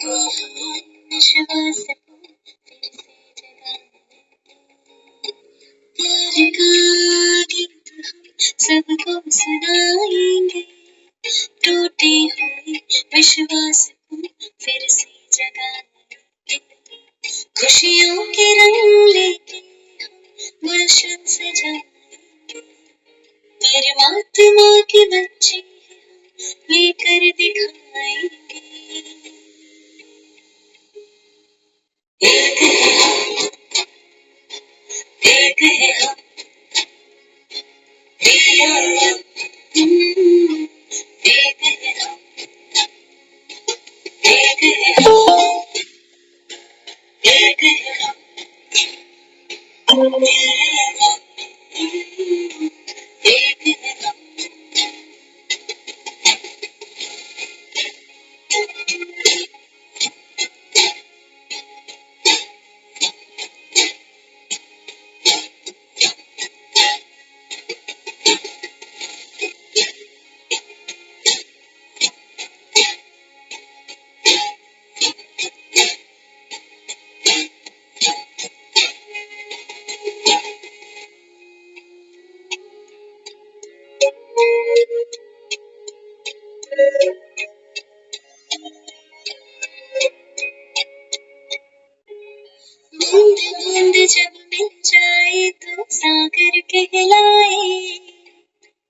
विश्वास को फिर से जगाएंगे, प्यार का गीत हम सबको सुनाएंगे, टूटे हुए विश्वास को फिर से जगाएंगे, खुशियों के रंग लेके हम गुलशन सजाएंगे, परमात्मा के बच्चे हम लेकर दिखाएंगे, एक है हम, एक है हम, we are one, एक है हम, एक है हम, एक है हम, एक है हम। बूंद बूंद जब मिल जाए तो सागर कहलाए,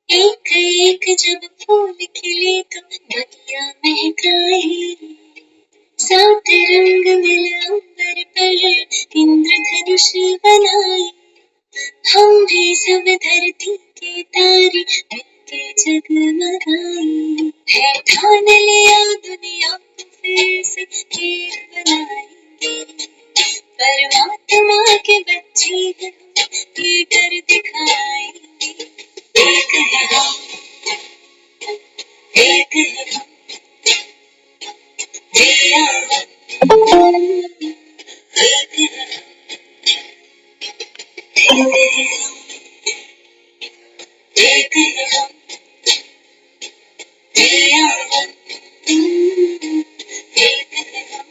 एक एक जब फूल खिले तो बगिया महकाए, सात रंग मिल अंबर पर इंद्रधनुष बनाए, हम भी सब धरती के तारे मिलके जगमगाए, है ठान लिया दुनिया को फिर से एक बनाएंगे, परमात्मा के बच्चे हैं हम ये कर दिखाएंगे, एक है हम, एक है हम, we are one, एक है हम, एक है हम, we are one, एक है हम।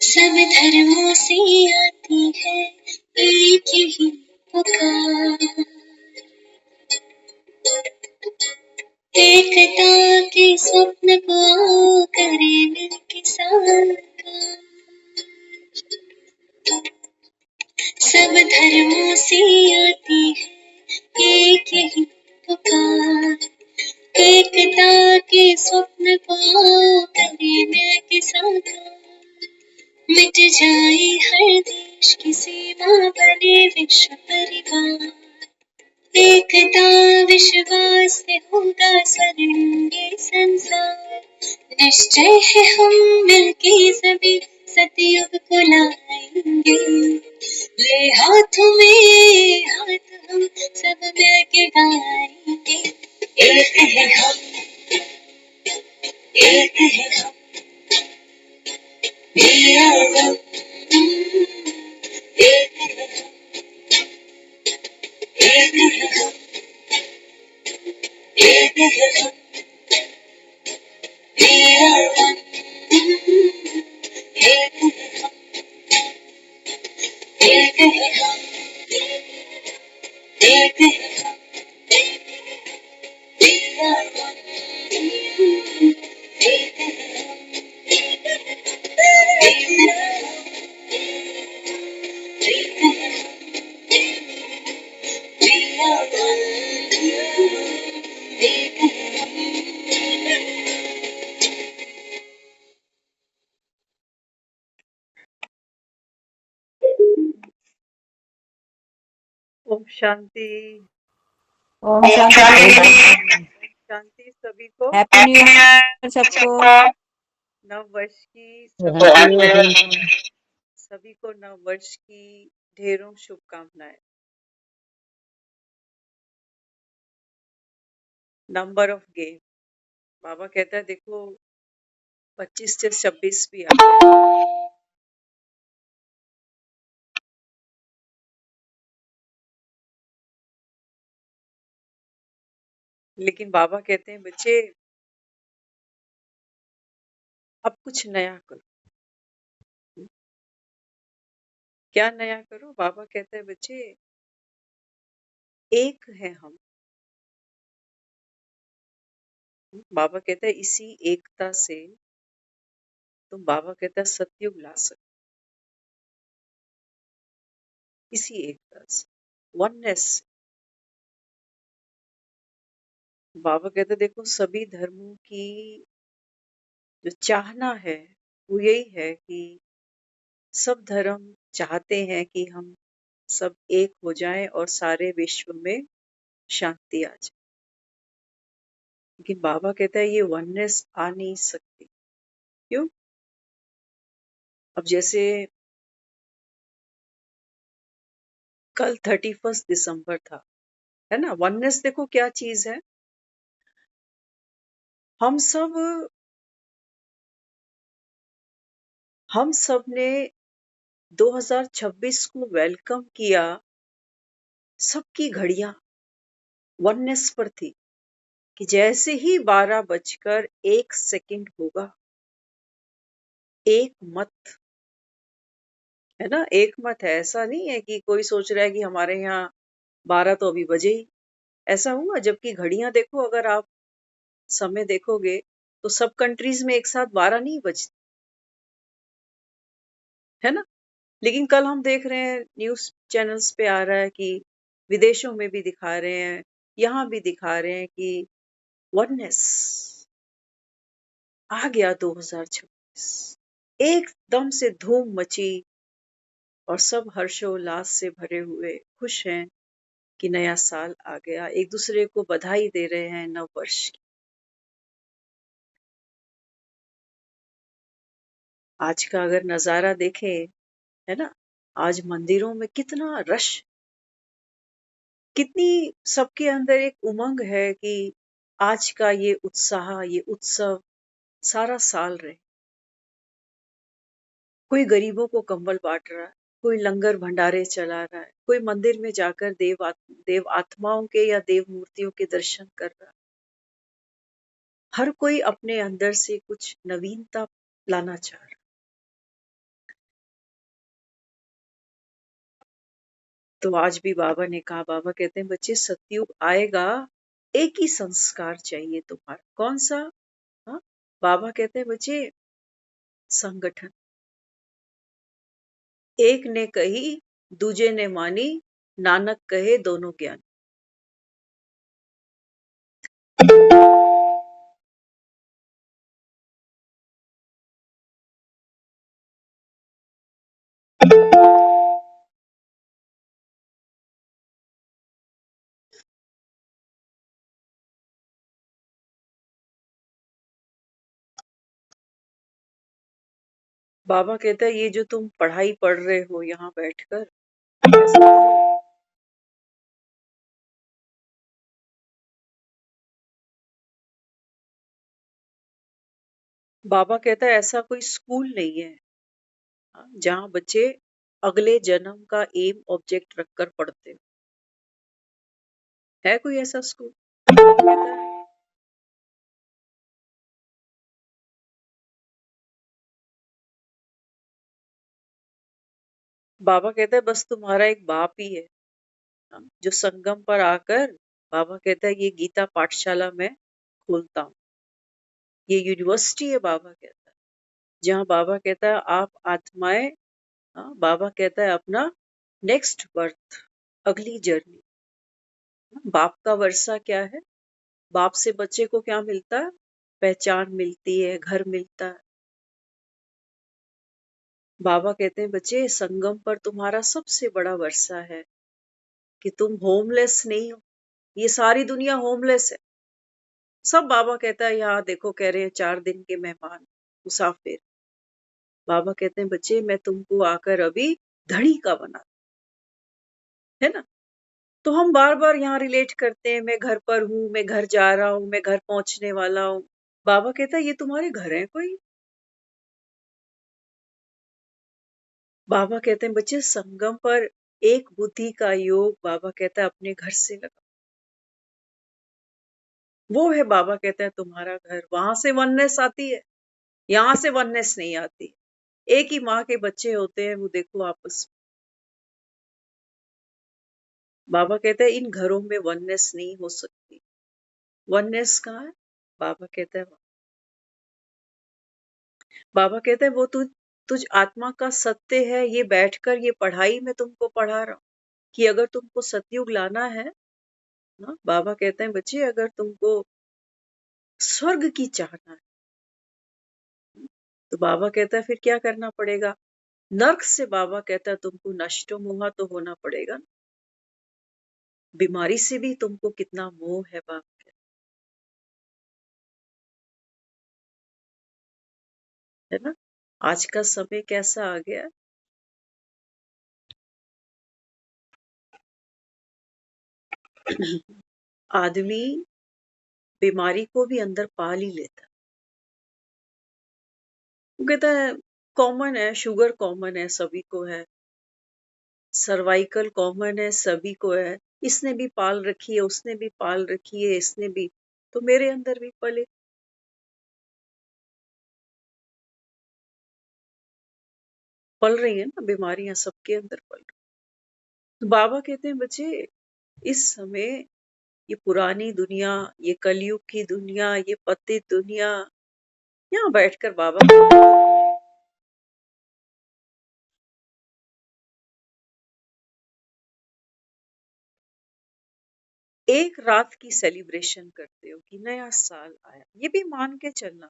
सब धर्मों से आती है एक ही पुकार, एकता के स्वप्न को आओ करे मिलके साकार, सब धर्मों से आती है एक ही पुकार, एकता के स्वप्न को आओ करे मिलके साकार, मिट जाए हर देश की सीमा बने विश्व परिवार, एकता विश्वास से होगा स्वर्णिम ये संसार, निश्चय है हम मिलके सभी सतयुग को लाएंगे, ले हाथों में हाथ हम सब मिलके गाएंगे, एक है हम, एक है हम, we are one, एक है हम, एक है हम, एक है हम, we are one, एक है हम, एक है हम, एक है हम, we are one, एक है हम, एक है हम, एक है हम, we are one, एक है हम। ओम शांति। ओम शांति। शांति सभी को। हैप्पी न्यू ईयर सबको। नव वर्ष की थैंक सभी को नव वर्ष की ढेरों शुभकामनाएं। नंबर ऑफ गेम, बाबा कहता है देखो 25 से 26 भी आ गया। लेकिन बाबा कहते हैं बच्चे अब कुछ नया करो। क्या नया करो? बाबा कहते हैं बच्चे एक है हम। बाबा कहता है इसी एकता से तुम, बाबा कहता है, सतयुग ला सकते। इसी एकता से, वननेस। बाबा कहते हैं देखो सभी धर्मों की जो चाहना है वो यही है कि सब धर्म चाहते हैं कि हम सब एक हो जाएं और सारे विश्व में शांति आ जाए। लेकिन बाबा कहता है ये वननेस आ नहीं सकती। क्यों? अब जैसे कल 31 दिसंबर था, है ना? वननेस देखो क्या चीज है। हम सब ने 2026 को वेलकम किया। सबकी घड़ियां वननेस पर थी कि जैसे ही 12 बजकर 1 सेकंड होगा, एक मत, है ना? एक मत है। ऐसा नहीं है कि कोई सोच रहा है कि हमारे यहाँ 12 तो अभी बजे ही। ऐसा हुआ? जबकि घड़ियां देखो, अगर आप समय देखोगे तो सब कंट्रीज में एक साथ 12 नहीं बजती, है ना? लेकिन कल हम देख रहे हैं न्यूज चैनल्स पे आ रहा है कि विदेशों में भी दिखा रहे हैं, यहाँ भी दिखा रहे हैं कि वननेस आ गया 2026। एकदम से धूम मची और सब हर्षोल्लास से भरे हुए खुश हैं कि नया साल आ गया। एक दूसरे को बधाई दे रहे हैं नव वर्ष की। आज का अगर नजारा देखें, है ना, आज मंदिरों में कितना रश, कितनी सबके अंदर एक उमंग है कि आज का ये उत्साह, ये उत्सव सारा साल रहे। कोई गरीबों को कंबल बांट रहा है, कोई लंगर भंडारे चला रहा है, कोई मंदिर में जाकर देव आत्माओं के या देव मूर्तियों के दर्शन कर रहा है। हर कोई अपने अंदर से कुछ नवीनता लाना चाह रहा है। तो आज भी बाबा ने कहा, बाबा कहते हैं बच्चे सतयुग आएगा, एक ही संस्कार चाहिए तुम्हारा। कौन सा? हाँ? बाबा कहते हैं बच्चे संगठन। एक ने कही दूजे ने मानी, नानक कहे दोनों ज्ञानी। बाबा कहता है ये जो तुम पढ़ाई पढ़ रहे हो यहाँ बैठकर, ऐसा तो बाबा कहता है ऐसा कोई स्कूल नहीं है, हाँ, जहाँ बच्चे अगले जन्म का एम ऑब्जेक्ट रखकर पढ़ते हो। है कोई ऐसा स्कूल? बाबा कहता है बाबा कहता है बस तुम्हारा एक बाप ही है, हाँ, जो संगम पर आकर, बाबा कहता है ये गीता पाठशाला में खोलता हूँ। ये यूनिवर्सिटी है, बाबा कहता है, जहाँ बाबा कहता है आप आत्माएं, हाँ, बाबा कहता है अपना नेक्स्ट बर्थ, अगली जर्नी। बाप का वर्षा क्या है? बाप से बच्चे को क्या मिलता है? पहचान मिलती है, घर मिलता है। बाबा कहते हैं बच्चे संगम पर तुम्हारा सबसे बड़ा वर्षा है कि तुम होमलेस नहीं हो। ये सारी दुनिया होमलेस है। सब बाबा कहता है यहाँ देखो कह रहे हैं 4 दिन के मेहमान। मुसाफिर। बाबा कहते हैं बच्चे मैं तुमको आकर अभी धड़ी का बना, है ना? तो हम बार-बार यहाँ रिलेट करते हैं, मैं घर पर हूँ, मैं घर जा रहा हूँ, मैं घर पहुँचने वाला हूँ। बाबा कहता है ये तुम्हारे घर है कोई? बाबा कहते हैं बच्चे संगम पर एक बुद्धि का योग बाबा कहता है अपने घर से लगा। वो है बाबा कहता है तुम्हारा घर, वहां से वननेस आती है, यहाँ से वननेस नहीं आती। एक ही माँ के बच्चे होते हैं, वो देखो आपस में। बाबा कहते हैं इन घरों में वननेस नहीं हो सकती। वननेस कहाँ है? बाबा कहता है बाबा कहते हैं वो तुझ आत्मा का सत्य है। ये बैठकर ये पढ़ाई मैं तुमको पढ़ा रहा हूँ कि अगर तुमको सतयुग लाना है ना, बाबा कहते हैं बच्चे अगर तुमको स्वर्ग की चाहना है तो बाबा कहता है फिर क्या करना पड़ेगा? नर्क से बाबा कहता है तुमको नष्टो मोहा तो होना पड़ेगा। बीमारी से भी तुमको कितना मोह है बाबा कहता है ना। आज का समय कैसा आ गया? आदमी बीमारी को भी अंदर पाल ही लेता है। वो कहता है कॉमन है, शुगर कॉमन है, सभी को है, सर्वाइकल कॉमन है, सभी को है। इसने भी पाल रखी है, उसने भी पाल रखी है, इसने भी, तो मेरे अंदर भी पले। पल रही है ना बीमारियां, सबके अंदर पल रही। तो बाबा कहते हैं बच्चे इस समय ये पुरानी दुनिया, ये कलयुग की दुनिया, ये पतित दुनिया, यहाँ बैठकर बाबा कहते हैं एक रात की सेलिब्रेशन करते हो कि नया साल आया। ये भी मान के चलना,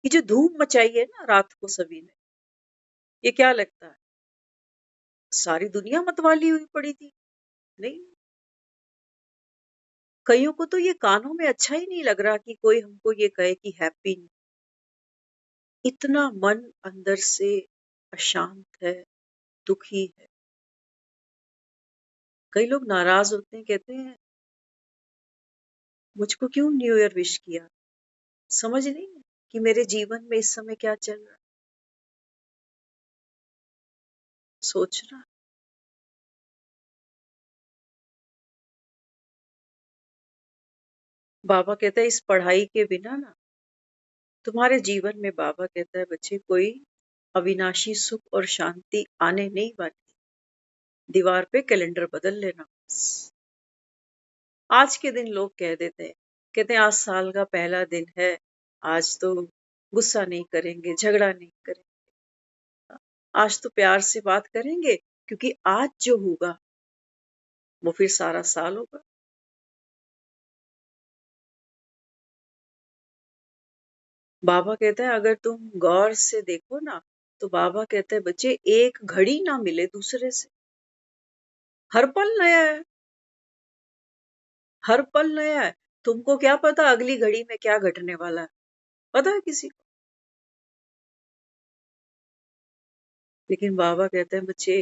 ये जो धूम मचाई है ना रात को सभी ने, ये क्या लगता है सारी दुनिया मतवाली हुई पड़ी थी? नहीं, कईयों को तो ये कानों में अच्छा ही नहीं लग रहा कि कोई हमको ये कहे कि हैप्पी। इतना मन अंदर से अशांत है, दुखी है। कई लोग नाराज होते हैं, कहते हैं मुझको क्यों न्यू ईयर विश किया? समझ नहीं है कि मेरे जीवन में इस समय क्या चल रहा है। सोचना। बाबा कहता है इस पढ़ाई के बिना ना तुम्हारे जीवन में, बाबा कहता है बच्चे कोई अविनाशी सुख और शांति आने नहीं वाली। दीवार पे कैलेंडर बदल लेना बस। आज के दिन लोग कह देते हैं, कहते हैं आज साल का पहला दिन है, आज तो गुस्सा नहीं करेंगे, झगड़ा नहीं करेंगे, आज तो प्यार से बात करेंगे, क्योंकि आज जो होगा वो फिर सारा साल होगा। बाबा कहते हैं अगर तुम गौर से देखो ना, तो बाबा कहते हैं बच्चे एक घड़ी ना मिले दूसरे से। हर पल नया है, हर पल नया है। तुमको क्या पता अगली घड़ी में क्या घटने वाला है? पता है किसी को? लेकिन बाबा कहते हैं बच्चे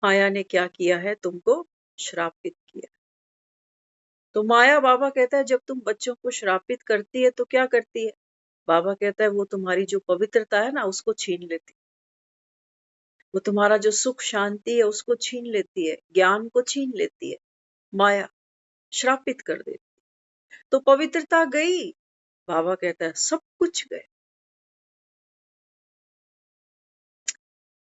माया ने क्या किया है, तुमको श्रापित किया। तो माया, बाबा कहता है जब तुम बच्चों को श्रापित करती है तो क्या करती है? बाबा कहता है वो तुम्हारी जो पवित्रता है ना उसको छीन लेती है। वो तुम्हारा जो सुख शांति है उसको छीन लेती है, ज्ञान को छीन लेती है। माया श्रापित कर देती। तो पवित्रता गई, बाबा कहता है सब कुछ गया।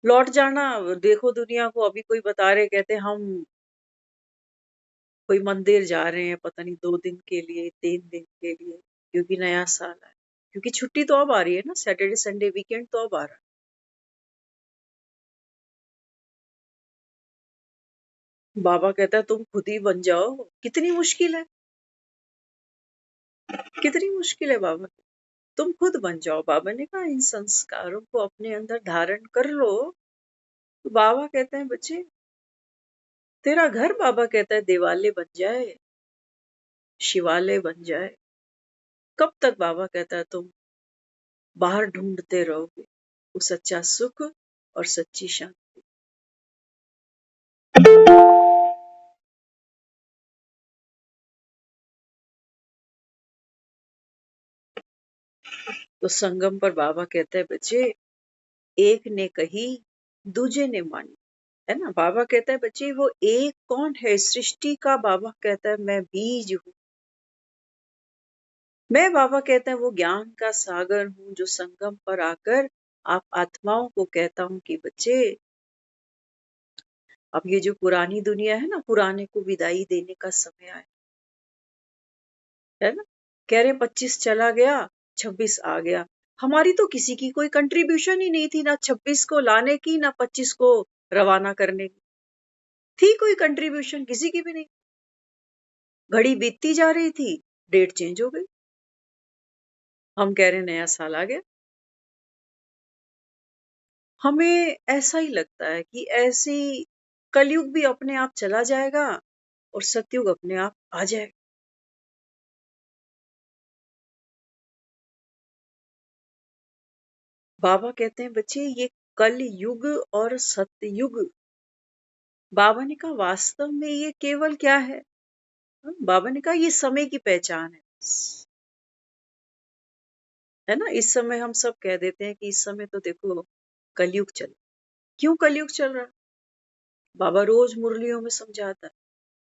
लौट जाना, देखो दुनिया को अभी कोई बता रहे, कहते हम कोई मंदिर जा रहे हैं, पता नहीं 2 दिन के लिए, 3 दिन के लिए, क्योंकि नया साल है। क्योंकि छुट्टी तो अब आ रही है ना, सैटरडे संडे वीकेंड तो अब आ रहा है। बाबा कहता है तुम खुद ही बन जाओ। कितनी मुश्किल है, कितनी मुश्किल है बाबा। तुम खुद बन जाओ। बाबा ने कहा इन संस्कारों को अपने अंदर धारण कर लो। तो बाबा कहते हैं बच्चे तेरा घर, बाबा कहता है देवालय बन जाए, शिवालय बन जाए। कब तक बाबा कहता है तुम बाहर ढूंढते रहोगे वो सच्चा सुख और सच्ची शांति। तो संगम पर बाबा कहते हैं बच्चे एक ने कही दूजे ने मानी, है ना। बाबा कहता है बच्चे वो एक कौन है सृष्टि का, बाबा कहता है मैं बीज हूँ। मैं बाबा कहता है वो ज्ञान का सागर हूँ जो संगम पर आकर आप आत्माओं को कहता हूँ कि बच्चे अब ये जो पुरानी दुनिया है ना, पुराने को विदाई देने का समय आया है ना। कह रहे 25 चला गया 26 आ गया। हमारी तो किसी की कोई कंट्रीब्यूशन ही नहीं थी, ना 26 को लाने की ना 25 को रवाना करने की थी। कोई कंट्रीब्यूशन किसी की भी नहीं। घड़ी बीतती जा रही थी, डेट चेंज हो गई। हम कह रहे नया साल आ गया। हमें ऐसा ही लगता है कि ऐसे ही कलयुग भी अपने आप चला जाएगा और सतयुग अपने आप आ जाएगा। बाबा कहते हैं बच्चे ये कल युग और सतयुग, बाबा ने कहा वास्तव में ये केवल क्या है। बाबा ने कहा ये समय की पहचान है ना। इस समय हम सब कह देते हैं कि इस समय तो देखो कलयुग चल। क्यों कलयुग चल रहा है? बाबा रोज मुरलियों में समझाता है।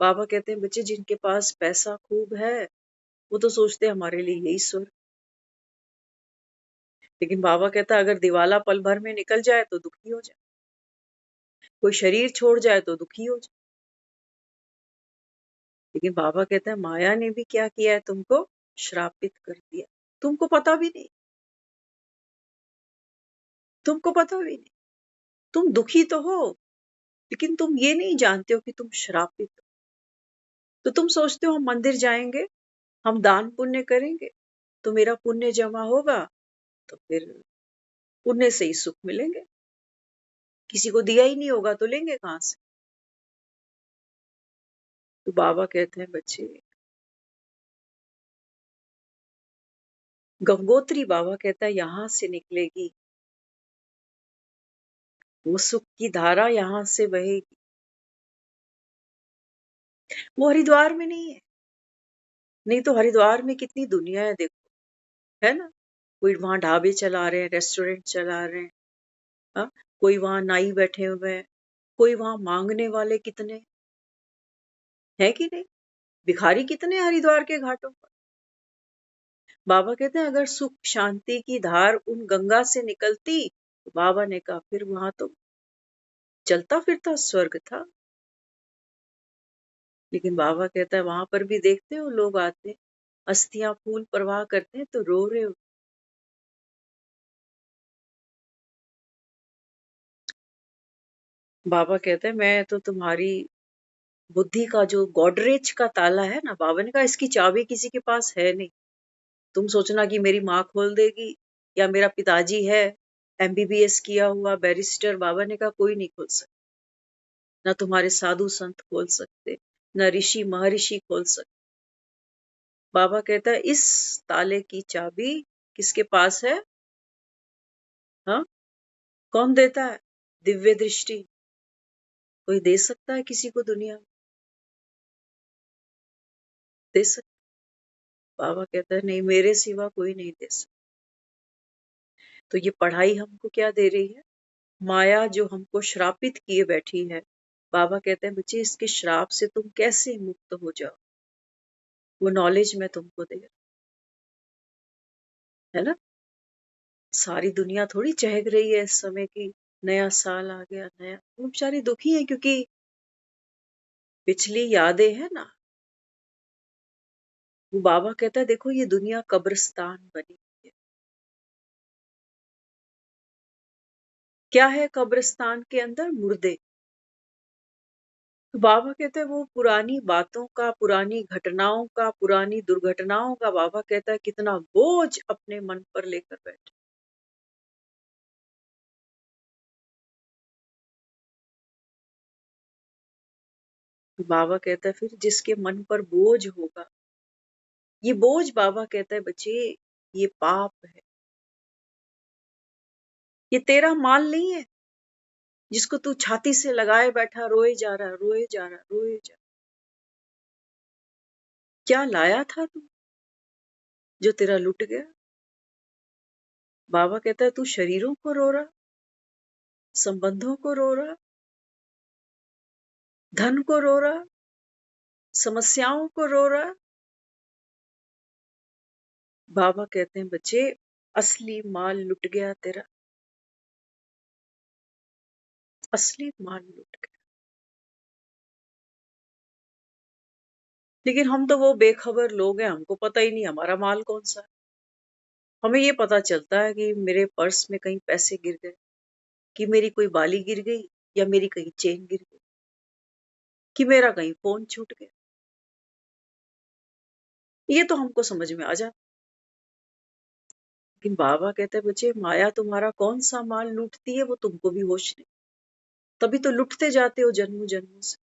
बाबा कहते हैं बच्चे जिनके पास पैसा खूब है वो तो सोचते हैं हमारे लिए यही स्वर्ग। लेकिन बाबा कहता है अगर दिवाला पल भर में निकल जाए तो दुखी हो जाए, कोई शरीर छोड़ जाए तो दुखी हो जाए। लेकिन बाबा कहते हैं माया ने भी क्या किया है, तुमको श्रापित कर दिया। तुमको पता भी नहीं, तुमको पता भी नहीं। तुम दुखी तो हो लेकिन तुम ये नहीं जानते हो कि तुम श्रापित हो। तो तुम सोचते हो हम मंदिर जाएंगे, हम दान पुण्य करेंगे तो मेरा पुण्य जमा होगा, तो फिर पुण्य से ही सुख मिलेंगे। किसी को दिया ही नहीं होगा तो लेंगे कहां से। तो बाबा कहते हैं बच्चे गंगोत्री, बाबा कहता है यहां से निकलेगी वो सुख की धारा, यहां से बहेगी। वो हरिद्वार में नहीं है। नहीं तो हरिद्वार में कितनी दुनिया है देखो, है ना। कोई वहां ढाबे चला रहे हैं, रेस्टोरेंट चला रहे हैं, हाँ? कोई वहां नाई बैठे हुए हैं, कोई वहां मांगने वाले कितने है कि नहीं। भिखारी कितने हरिद्वार के घाटों पर। बाबा कहते हैं अगर सुख शांति की धार उन गंगा से निकलती, तो बाबा ने कहा फिर वहां तो चलता फिरता स्वर्ग था। लेकिन बाबा कहता है वहां पर भी देखते हो लोग आते, अस्थियां फूल प्रवाह करते हैं तो रो रहे हो। बाबा कहते हैं मैं तो तुम्हारी बुद्धि का जो गॉडरेज का ताला है ना, बाबा ने कहा इसकी चाबी किसी के पास है नहीं। तुम सोचना कि मेरी माँ खोल देगी या मेरा पिताजी है एमबीबीएस किया हुआ बैरिस्टर, बाबा ने कहा कोई नहीं खोल सकता। ना तुम्हारे साधु संत खोल सकते, न ऋषि महर्षि खोल सकते। बाबा कहता है इस ताले की चाबी किसके पास है? हाँ, कौन देता है? दिव्य दृष्टि कोई दे सकता है किसी को दुनिया में? दे सकता? बाबा कहता है नहीं, मेरे सिवा कोई नहीं दे सकता। तो ये पढ़ाई हमको क्या दे रही है? माया जो हमको श्रापित किए बैठी है। बाबा कहते हैं बच्चे इसके श्राप से तुम कैसे मुक्त हो जाओ, वो नॉलेज मैं तुमको दे रहा, है ना। सारी दुनिया थोड़ी चहक रही है इस समय की नया साल आ गया नया, वो बेचारे दुखी है क्योंकि पिछली यादें है ना। वो बाबा कहता है देखो ये दुनिया कब्रिस्तान बनी है। क्या है कब्रिस्तान के अंदर? मुर्दे। तो बाबा कहते हैं वो पुरानी बातों का, पुरानी घटनाओं का, पुरानी दुर्घटनाओं का, बाबा कहता है कितना बोझ अपने मन पर लेकर बैठे। तो बाबा कहता है फिर जिसके मन पर बोझ होगा ये बोझ बाबा कहता है बच्चे ये पाप है, ये तेरा माल नहीं है जिसको तू छाती से लगाए बैठा रोए जा रहा, रोए जा रहा, रोए जा रहा। क्या लाया था तू जो तेरा लुट गया? बाबा कहता है तू शरीरों को रो रहा, संबंधों को रो रहा, धन को रो रहा, समस्याओं को रो रहा। बाबा कहते हैं बच्चे असली माल लुट गया तेरा, असली माल लुट गया। लेकिन हम तो वो बेखबर लोग हैं, हमको पता ही नहीं हमारा माल कौन सा है। हमें ये पता चलता है कि मेरे पर्स में कहीं पैसे गिर गए, कि मेरी कोई बाली गिर गई, या मेरी कहीं चेन गिर गई, कि मेरा कहीं फोन छूट गया। ये तो हमको समझ में आ जाता। लेकिन बाबा कहते हैं बच्चे माया तुम्हारा कौन सा माल लूटती है वो तुमको भी होश नहीं, तभी तो लुटते जाते हो जन्मों जन्मों से।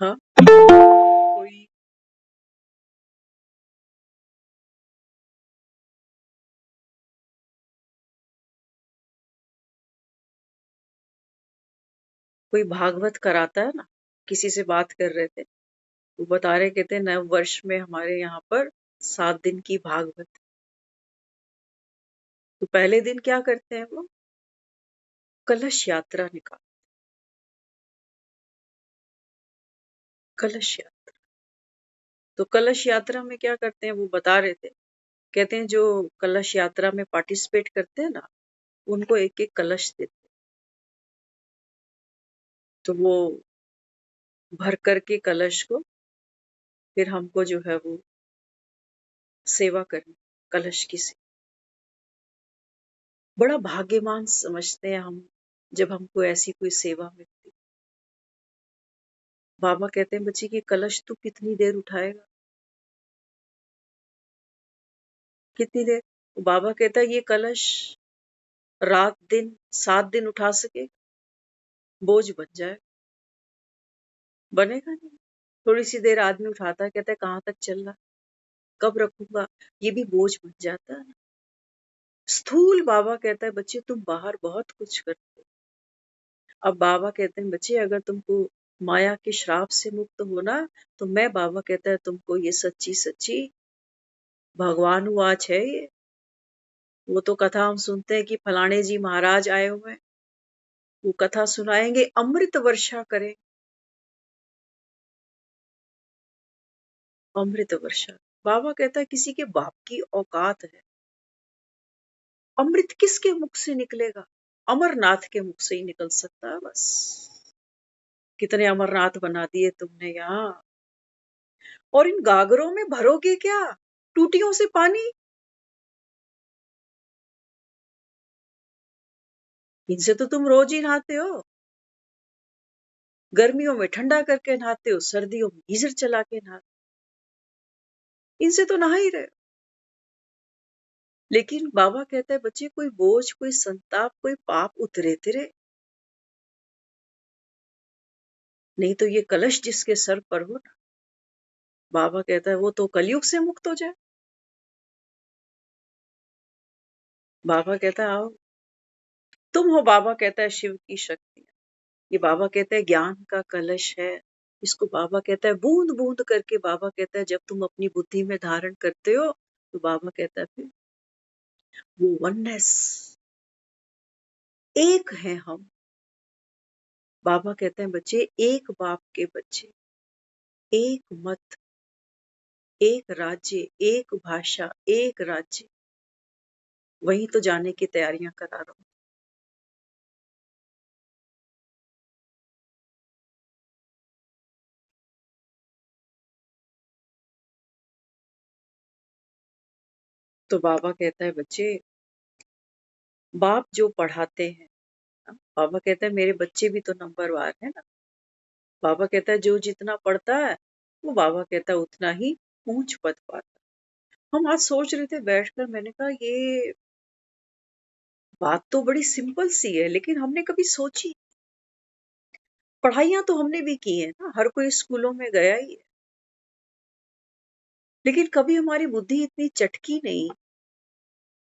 हाँ, कोई कोई भागवत कराता है ना, किसी से बात कर रहे थे, वो बता रहे, कहते हैं नव वर्ष में हमारे यहाँ पर 7 दिन की भागवत। तो पहले दिन क्या करते हैं वो, कलश यात्रा निकाल, कलश यात्रा। तो कलश यात्रा में क्या करते हैं वो बता रहे थे, कहते हैं जो कलश यात्रा में पार्टिसिपेट करते हैं ना, उनको एक एक कलश देते हैं। तो वो भर करके कलश को फिर हमको जो है वो सेवा करनी, कलश की सेवा। बड़ा भाग्यवान समझते हैं हम जब हमको ऐसी कोई सेवा मिलती। बाबा कहते हैं बच्चे कि कलश तू कितनी देर उठाएगा, कितनी देर? बाबा कहता है ये कलश रात दिन 7 दिन उठा सके, बोझ बन जाए, बनेगा नहीं। थोड़ी सी देर आदमी उठाता है, कहता है कहाँ तक चल रहा, कब रखूंगा, ये भी बोझ बन जाता है। स्थूल बाबा कहता है बच्चे तुम बाहर बहुत कुछ करते हो। अब बाबा कहते हैं बच्चे अगर तुमको माया के श्राप से मुक्त होना, तो मैं बाबा कहता है तुमको ये सच्ची सच्ची भगवान वाच है ये। वो तो कथा हम सुनते हैं कि फलाने जी महाराज आए हुए हैं, वो कथा सुनाएंगे, अमृत वर्षा करें, अमृत वर्षा। बाबा कहता है किसी के बाप की औकात है, अमृत किसके मुख से निकलेगा? अमरनाथ के मुख से ही निकल सकता है बस। कितने अमरनाथ बना दिए तुमने यहाँ, और इन गागरों में भरोगे क्या, टूटियों से पानी? इनसे तो तुम रोज ही नहाते हो, गर्मियों में ठंडा करके नहाते हो, सर्दियों में गीजर चला के नहाते, इनसे तो नहा ही रहे हो। लेकिन बाबा कहता है बच्चे कोई बोझ, कोई संताप, कोई पाप उतरे तेरे, नहीं तो ये कलश जिसके सर पर हो ना, बाबा कहता है वो तो कलयुग से मुक्त हो जाए। बाबा कहता है आओ, तुम हो, बाबा कहता है शिव की शक्ति। ये बाबा कहता है ज्ञान का कलश है, इसको बाबा कहता है बूंद बूंद करके, बाबा कहता है जब तुम अपनी बुद्धि में धारण करते हो, तो बाबा कहता है फिर वो वननेस, एक है हम। बाबा कहते हैं बच्चे एक बाप के बच्चे, एक मत, एक राज्य, एक भाषा, एक राज्य, वहीं तो जाने की तैयारियां करा रहा हूं। तो बाबा कहता है बच्चे बाप जो पढ़ाते हैं, बाबा कहता है मेरे बच्चे भी तो नंबरवार है ना। बाबा कहता है जो जितना पढ़ता है वो बाबा कहता है उतना ही ऊंच पद पाता है। हम आज सोच रहे थे बैठकर, मैंने कहा ये बात तो बड़ी सिंपल सी है, लेकिन हमने कभी सोची पढ़ाइयां तो हमने भी की है ना, हर कोई स्कूलों में गया ही है, लेकिन कभी हमारी बुद्धि इतनी चटकी नहीं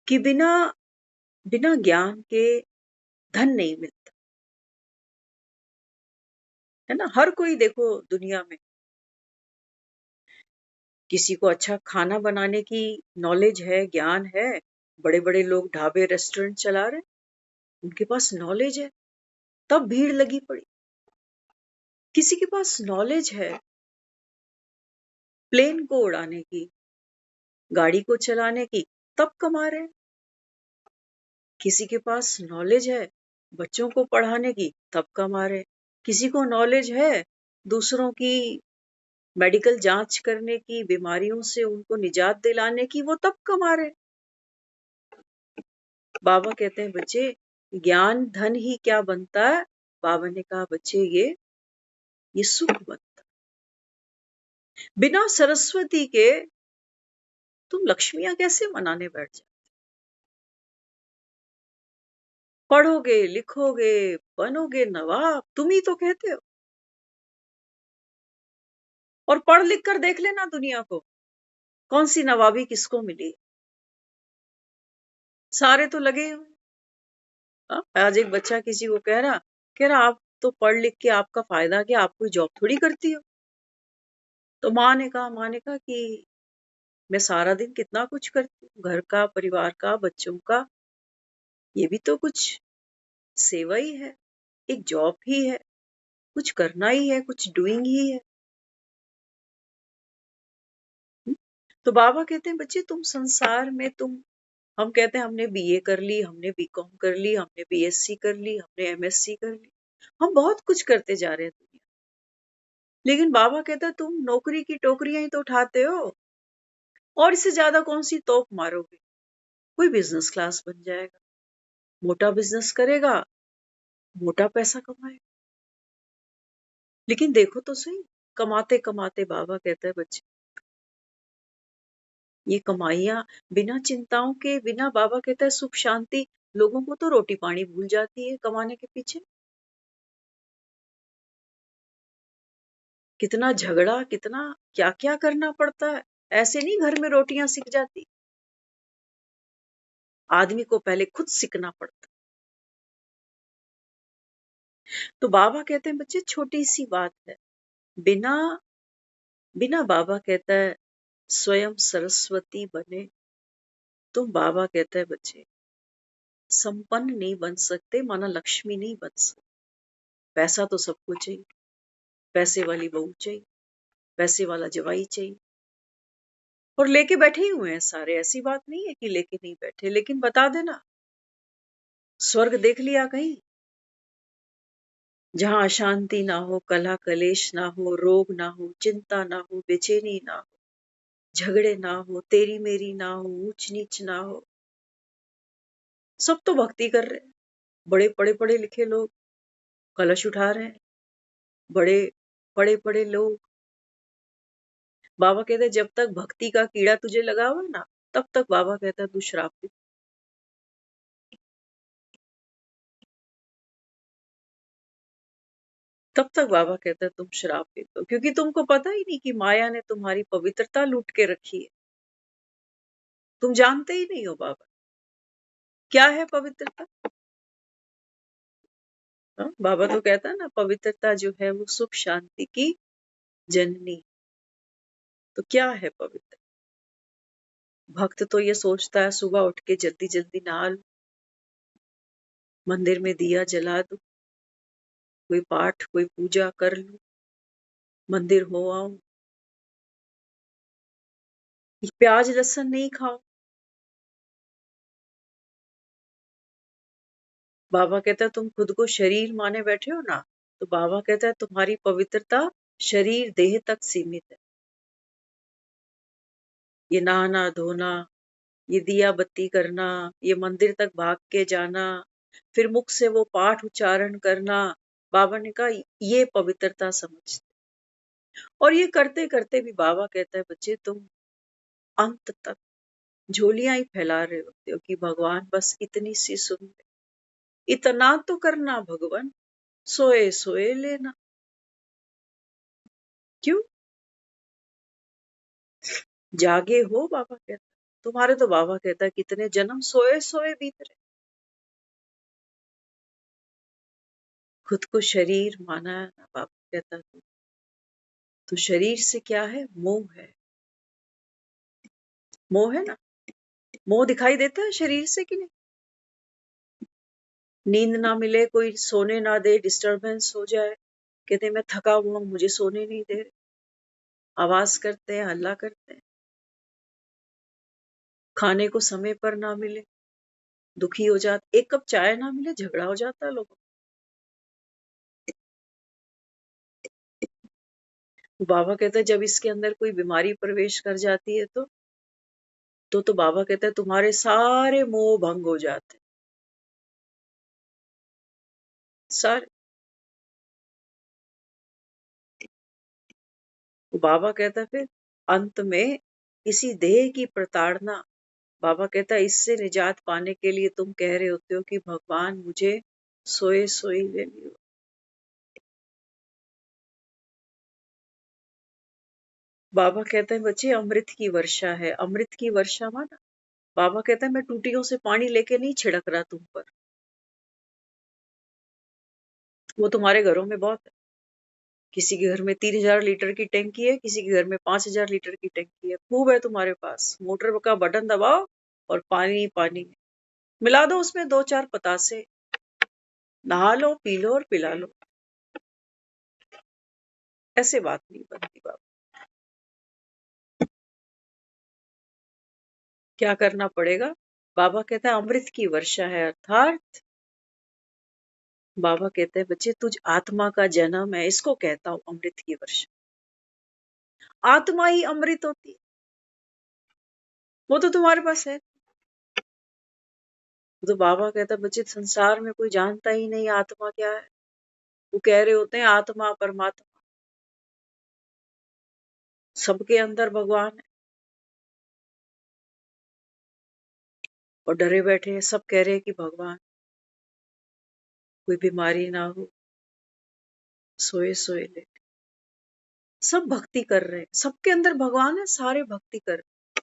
कि बिना बिना ज्ञान के धन नहीं मिलता, है ना। हर कोई देखो दुनिया में, किसी को अच्छा खाना बनाने की नॉलेज है, ज्ञान है, बड़े बड़े लोग ढाबे रेस्टोरेंट चला रहे हैं, उनके पास नॉलेज है, तब भीड़ लगी पड़ी। किसी के पास नॉलेज है प्लेन को उड़ाने की, गाड़ी को चलाने की, तब कमा रहे हैं। किसी के पास नॉलेज है बच्चों को पढ़ाने की, तब कमा रहे हैं। किसी को नॉलेज है दूसरों की मेडिकल जांच करने की, बीमारियों से उनको निजात दिलाने की, वो तब कमा रहे हैं। बाबा कहते हैं बच्चे, ज्ञान धन ही क्या बनता है। बाबा ने कहा बच्चे, ये सुख बनता है। बिना सरस्वती के तुम लक्ष्मियां कैसे मनाने बैठ जाओ। पढ़ोगे लिखोगे बनोगे नवाब, तुम ही तो कहते हो। और पढ़ लिख कर देख लेना दुनिया को, कौन सी नवाबी किसको मिली। सारे तो लगे हुए। आज एक बच्चा किसी को कह रहा आप तो पढ़ लिख के आपका फायदा क्या, आप कोई जॉब थोड़ी करती हो। तो माँ ने कहा कि मैं सारा दिन कितना कुछ करती हूँ, घर का, परिवार का, बच्चों का, ये भी तो कुछ सेवा ही है, एक जॉब ही है, कुछ करना ही है, कुछ डूइंग ही है। हम्म? तो बाबा कहते हैं बच्चे, तुम संसार में हम कहते हैं हमने बीए कर ली, हमने बीकॉम कर ली, हमने बीएससी कर ली, हमने एमएससी कर ली, हम बहुत कुछ करते जा रहे हैं दुनिया। लेकिन बाबा कहता है तुम नौकरी की टोकरियां ही तो उठाते हो, और इससे ज्यादा कौन सी तोप मारोगे। कोई बिजनेस क्लास बन जाएगा, मोटा बिजनेस करेगा, मोटा पैसा कमाएगा। लेकिन देखो तो सही, कमाते कमाते बाबा कहता है बच्चे, ये कमाइयां बिना चिंताओं के, बिना, बाबा कहता है सुख शांति, लोगों को तो रोटी पानी भूल जाती है कमाने के पीछे। कितना झगड़ा, कितना क्या क्या करना पड़ता है। ऐसे नहीं घर में रोटियां सिक जाती, आदमी को पहले खुद सीखना पड़ता। तो बाबा कहते हैं बच्चे, छोटी सी बात है, बिना बिना, बाबा कहता है स्वयं सरस्वती बने, तुम, बाबा कहता है बच्चे, संपन्न नहीं बन सकते, माना लक्ष्मी नहीं बन सकते। पैसा तो सबको चाहिए, पैसे वाली बहू चाहिए, पैसे वाला जवाई चाहिए, और लेके बैठे ही हुए हैं सारे। ऐसी बात नहीं है कि लेके नहीं बैठे, लेकिन बता देना, स्वर्ग देख लिया कहीं जहां अशांति ना हो, कलह कलेश ना हो, रोग ना हो, चिंता ना हो, बेचैनी ना हो, झगड़े ना हो, तेरी मेरी ना हो, ऊंच नीच ना हो। सब तो भक्ति कर रहे हैं, बड़े पढ़े पढ़े लिखे लोग कलश उठा रहे हैं, बड़े पढ़े पढ़े लोग। बाबा कहते हैं जब तक भक्ति का कीड़ा तुझे लगा हुआ है ना, तब तक बाबा कहता है तू शराब पी। तब तक बाबा कहता है तुम शराब पीते हो, क्योंकि तुमको पता ही नहीं कि माया ने तुम्हारी पवित्रता लूट के रखी है। तुम जानते ही नहीं हो बाबा क्या है पवित्रता। हाँ? बाबा तो कहता है ना, पवित्रता जो है वो सुख शांति की जननी। तो क्या है पवित्र। भक्त तो ये सोचता है सुबह उठ के जल्दी जल्दी नहा लूं, मंदिर में दिया जला दूं, कोई पाठ कोई पूजा कर लूं, मंदिर हो आऊं, प्याज लहसुन नहीं खाओ। बाबा कहता है तुम खुद को शरीर माने बैठे हो ना, तो बाबा कहता है तुम्हारी पवित्रता शरीर देह तक सीमित है। ये नहाना धोना, ये दिया बत्ती करना, ये मंदिर तक भाग के जाना, फिर मुख से वो पाठ उच्चारण करना, बाबा ने कहा ये पवित्रता समझते। और ये करते करते भी बाबा कहता है बच्चे, तुम अंत तक झोलियां ही फैला रहे होते हो कि भगवान बस इतनी सी सुन ले। इतना तो करना भगवान, सोए सोए लेना। क्यों? जागे हो, बाबा कहता। तुम्हारे तो बाबा कहता कितने जन्म सोए सोए बीत रहे। खुद को शरीर माना है ना, बाबा कहता तो शरीर से क्या है? मोह है। मोह है ना। मोह दिखाई देता है शरीर से कि नहीं? नींद ना मिले, कोई सोने ना दे, डिस्टरबेंस हो जाए, कहते मैं थका हुआ हूं, मुझे सोने नहीं दे रहे, आवाज करते हैं, हल्ला करते हैं। खाने को समय पर ना मिले, दुखी हो जाते। एक कप चाय ना मिले, झगड़ा हो जाता है लोगों को। बाबा कहता है जब इसके अंदर कोई बीमारी प्रवेश कर जाती है तो बाबा कहता है तुम्हारे सारे मोह भंग हो जाते हैं, सारे। तो बाबा कहता है फिर अंत में इसी देह की प्रताड़ना, बाबा कहता है इससे निजात पाने के लिए तुम कह रहे होते हो कि भगवान मुझे सोए सोए ले लियो। बाबा कहते हैं बच्चे अमृत की वर्षा है। अमृत की वर्षा माना, बाबा कहता है मैं टूटियों से पानी लेके नहीं छिड़क रहा तुम पर, वो तुम्हारे घरों में बहुत है। किसी के घर में 3000 लीटर की टैंकी है, किसी के घर में 5000 लीटर की टैंकी है, खूब है तुम्हारे पास। मोटर का बटन दबाओ और पानी पानी मिला दो, उसमें 2-4 पतासे, नहा लो, पी लो और पिला लो। ऐसे बात नहीं बनती बाबा। क्या करना पड़ेगा? बाबा कहता है अमृत की वर्षा है, अर्थात बाबा कहते हैं बच्चे तुझ आत्मा का जन्म है, इसको कहता हूं अमृत की वर्षा। आत्मा ही अमृत होती है, वो तो तुम्हारे पास है। तो बाबा कहता है बच्चे संसार में कोई जानता ही नहीं आत्मा क्या है। वो कह रहे होते हैं आत्मा परमात्मा, सबके अंदर भगवान है, और डरे बैठे हैं। सब कह रहे हैं कि भगवान, कोई बीमारी ना हो, सोए सोए ले। सब भक्ति कर रहे हैं, सबके अंदर भगवान है, सारे भक्ति कर रहे हैं।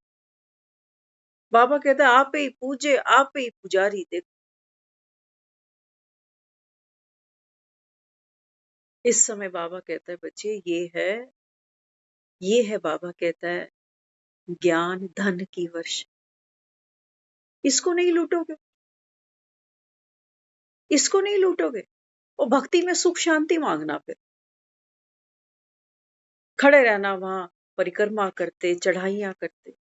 बाबा कहता है आप ही पूजे, आप ही पुजारी। देखो इस समय बाबा कहता है बच्चे ये है बाबा कहता है ज्ञान धन की वर्ष। इसको नहीं लूटोगे, इसको नहीं लूटोगे, और भक्ति में सुख शांति मांगना। फिर खड़े रहना वहां, परिक्रमा करते, चढ़ाइयां करते।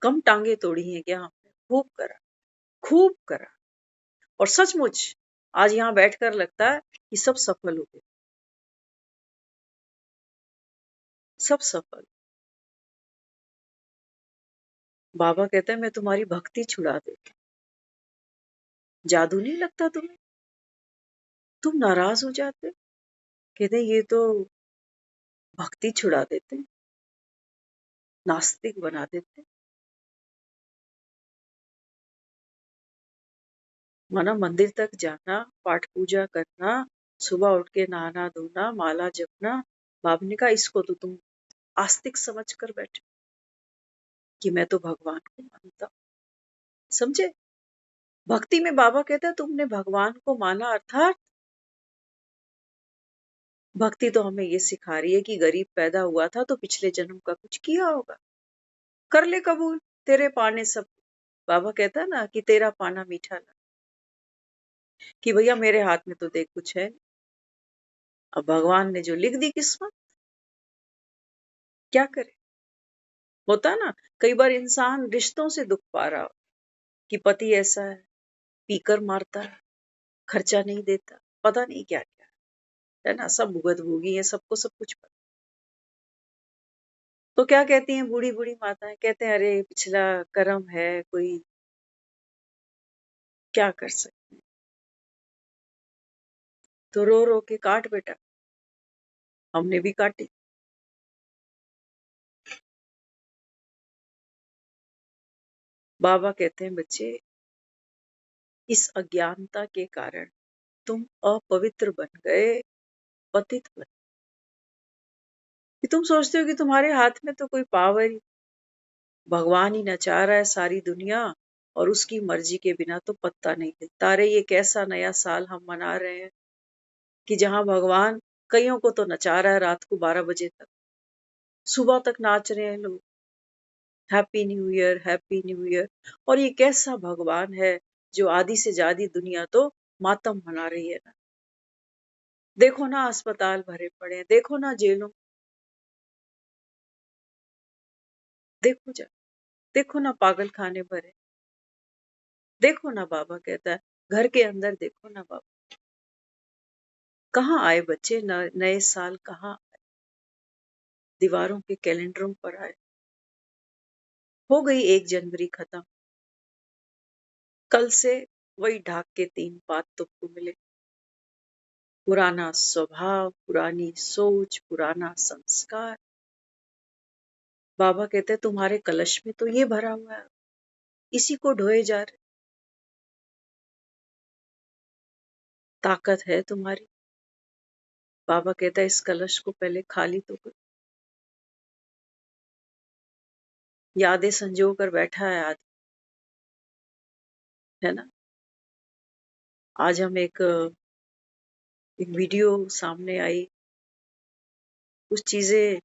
कम टांगे तोड़ी हैं क्या हमने? खूब करा, खूब करा। और सचमुच आज यहाँ बैठकर लगता है कि सब सफल हो गए, सब सफल। बाबा कहते हैं मैं तुम्हारी भक्ति छुड़ा देता। जादू नहीं लगता तुम्हें? तुम नाराज हो जाते, कहते ये तो भक्ति छुड़ा देते, नास्तिक बना देते। माना मंदिर तक जाना, पाठ पूजा करना, सुबह उठ के नहाना धोना, माला जपना, बाबा ने कहा इसको तो तुम आस्तिक समझ कर बैठे कि मैं तो भगवान को मानता हूं। समझे? भक्ति में बाबा कहता है तुमने भगवान को माना, अर्थात भक्ति तो हमें ये सिखा रही है कि गरीब पैदा हुआ था तो पिछले जन्म का कुछ किया होगा, कर ले कबूल, तेरे पाने सब। बाबा कहता है ना कि तेरा पाना मीठा लगा, कि भैया मेरे हाथ में तो देख कुछ है। अब भगवान ने जो लिख दी किस्मत, क्या करे। होता ना, कई बार इंसान रिश्तों से दुख पा रहा हो कि पति ऐसा है, पीकर मारता है, खर्चा नहीं देता, पता नहीं क्या क्या है ना। सब भुगत भोगी है, सबको सब कुछ पता। तो क्या कहती हैं बूढ़ी बूढ़ी माताएं, कहते हैं अरे पिछला कर्म है, कोई क्या कर सकते हैं। तो रो रो के काट बेटा, हमने भी काटी। बाबा कहते हैं बच्चे इस अज्ञानता के कारण तुम अपवित्र बन गए, पतित बन, कि तुम सोचते हो कि तुम्हारे हाथ में तो कोई पावर ही, भगवान ही नचा रहा है सारी दुनिया और उसकी मर्जी के बिना तो पत्ता नहीं हिलता। अरे ये कैसा नया साल हम मना रहे हैं कि जहां भगवान कईयों को तो नचा रहा है रात को 12 बजे तक, सुबह तक नाच रहे हैं लोग, happy new year, happy new year. और ये कैसा भगवान है जो आधी से ज्यादा दुनिया तो मातम मना रही है ना। देखो ना अस्पताल भरे पड़े हैं, देखो ना जेलों, देखो जा, देखो ना पागल खाने भरे, देखो ना बाबा कहता है घर के अंदर देखो ना बाबा। कहाँ आए बच्चे, नए साल कहाँ आए, दीवारों के कैलेंडरों पर आए। हो गई 1 जनवरी खत्म, कल से वही ढाक के 3 पात तुमको मिले, पुराना स्वभाव, पुरानी सोच, पुराना संस्कार। बाबा कहते हैं तुम्हारे कलश में तो ये भरा हुआ है, इसी को ढोए जा रहे। ताकत है तुम्हारी, बाबा कहता है इस कलश को पहले खाली तो कर। यादें संजो कर बैठा है आदमी, है ना। आज हम एक वीडियो सामने आई, कुछ चीजें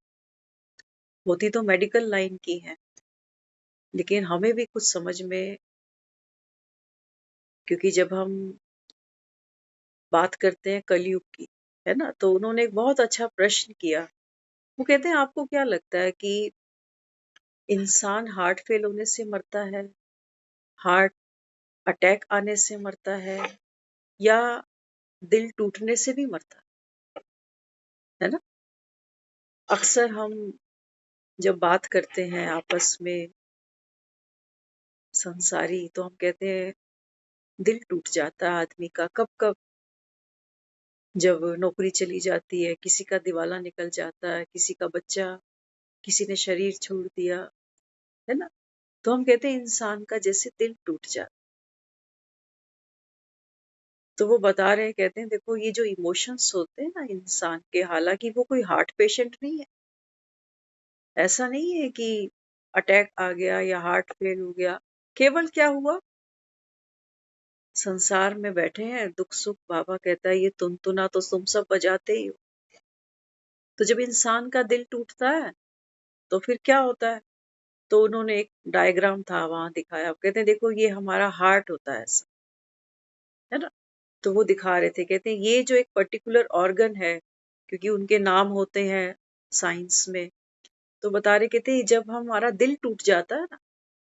होती तो मेडिकल लाइन की हैं, लेकिन हमें भी कुछ समझ में, क्योंकि जब हम बात करते हैं कलयुग की, है ना, तो उन्होंने एक बहुत अच्छा प्रश्न किया। वो कहते हैं आपको क्या लगता है कि इंसान हार्ट फेल होने से मरता है, हार्ट अटैक आने से मरता है, या दिल टूटने से भी मरता है ना। अक्सर हम जब बात करते हैं आपस में संसारी, तो हम कहते हैं दिल टूट जाता है आदमी का कब कब, जब नौकरी चली जाती है, किसी का दिवाला निकल जाता है, किसी का बच्चा, किसी ने शरीर छोड़ दिया, है ना। तो हम कहते हैं इंसान का जैसे दिल टूट जाता। तो वो बता रहे हैं, कहते हैं देखो ये जो इमोशंस होते हैं ना इंसान के, हालांकि वो कोई हार्ट पेशेंट नहीं है, ऐसा नहीं है कि अटैक आ गया या हार्ट फेल हो गया, केवल क्या हुआ, संसार में बैठे हैं, दुख सुख, बाबा कहता है ये तुनतुना तो तुम सब बजाते ही हो। तो जब इंसान का दिल टूटता है तो फिर क्या होता है, तो उन्होंने एक डायग्राम था वहां दिखाया, कहते हैं देखो ये हमारा हार्ट होता है ऐसा, है ना। तो वो दिखा रहे थे, कहते हैं ये जो एक पर्टिकुलर ऑर्गन है, क्योंकि उनके नाम होते हैं साइंस में, तो बता रहे, कहते हैं जब हमारा दिल टूट जाता है ना,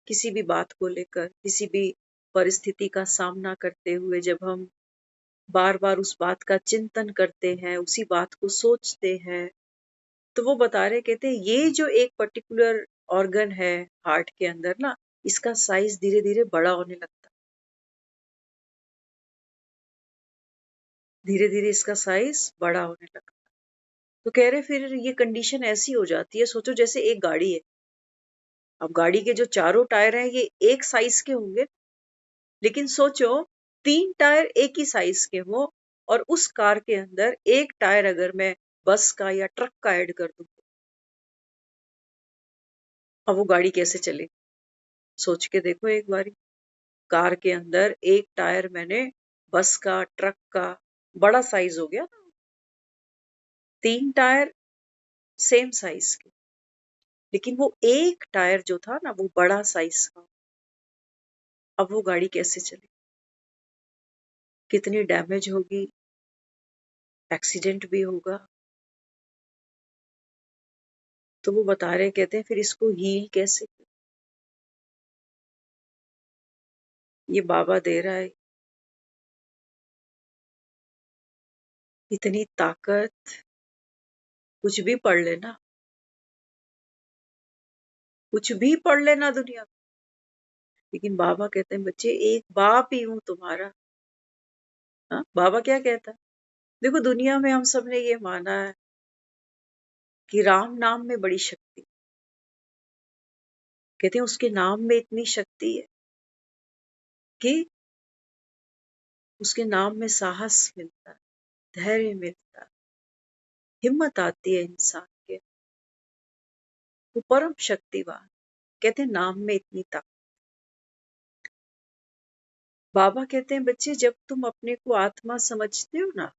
किसी भी बात को लेकर, किसी भी परिस्थिति का सामना करते हुए, जब हम बार बार उस बात का चिंतन करते हैं, उसी बात को सोचते हैं, तो वो बता रहे, कहते हैं ये जो एक पर्टिकुलर ऑर्गन है हार्ट के अंदर ना, इसका साइज धीरे धीरे बड़ा होने लगता है, धीरे धीरे इसका साइज बड़ा होने लगता है। तो कह रहे फिर ये कंडीशन ऐसी हो जाती है, सोचो जैसे एक गाड़ी है, अब गाड़ी के जो चारों टायर हैं ये एक साइज के होंगे, लेकिन सोचो 3 टायर एक ही साइज के हो, और उस कार के अंदर एक टायर अगर मैं बस का या ट्रक का ऐड कर दूं, अब वो गाड़ी कैसे चलेगी। सोच के देखो एक बारी, कार के अंदर एक टायर मैंने बस का, ट्रक का, बड़ा साइज हो गया ना, 3 टायर सेम साइज के, लेकिन वो एक टायर जो था ना वो बड़ा साइज का, अब वो गाड़ी कैसे चलेगी, कितनी डैमेज होगी, एक्सीडेंट भी होगा। तो वो बता रहे, कहते हैं फिर इसको हील कैसे करें? ये बाबा दे रहा है इतनी ताकत, कुछ भी पढ़ लेना, कुछ भी पढ़ लेना दुनिया में। लेकिन बाबा कहते हैं बच्चे एक बाप ही हूं तुम्हारा। हाँ, बाबा क्या कहता है, देखो दुनिया में हम सब ने ये माना है कि राम नाम में बड़ी शक्ति, कहते हैं उसके नाम में इतनी शक्ति है कि उसके नाम में साहस मिलता है, धैर्य मिलता है, हिम्मत आती है इंसान के। वो परम शक्तिवान, कहते हैं नाम में इतनी ताकत। बाबा कहते हैं बच्चे जब तुम अपने को आत्मा समझते हो ना,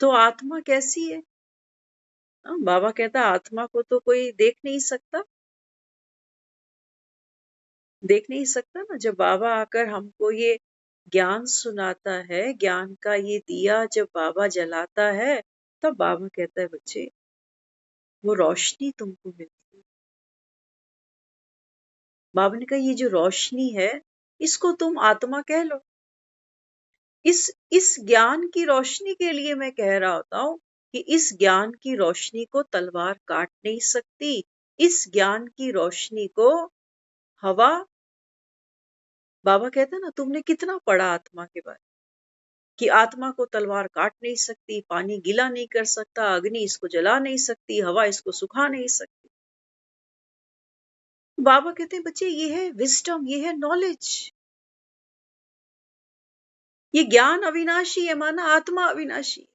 तो आत्मा कैसी है? बाबा कहता है आत्मा को तो कोई देख नहीं सकता, देख नहीं सकता ना। जब बाबा आकर हमको ये ज्ञान सुनाता है, ज्ञान का ये दिया जब बाबा जलाता है, तब बाबा कहता है बच्चे वो रोशनी तुमको मिलती है। बाबा ने कहा ये जो रोशनी है इसको तुम आत्मा कह लो। इस ज्ञान की रोशनी के लिए मैं कह रहा होता हूँ कि इस ज्ञान की रोशनी को तलवार काट नहीं सकती। इस ज्ञान की रोशनी को हवा, बाबा कहते हैं ना तुमने कितना पढ़ा आत्मा के बारे कि आत्मा को तलवार काट नहीं सकती, पानी गीला नहीं कर सकता, अग्नि इसको जला नहीं सकती, हवा इसको सुखा नहीं सकती। बाबा कहते हैं बच्चे ये है विजडम, ये है नॉलेज। ये ज्ञान अविनाशी है, माना आत्मा अविनाशी।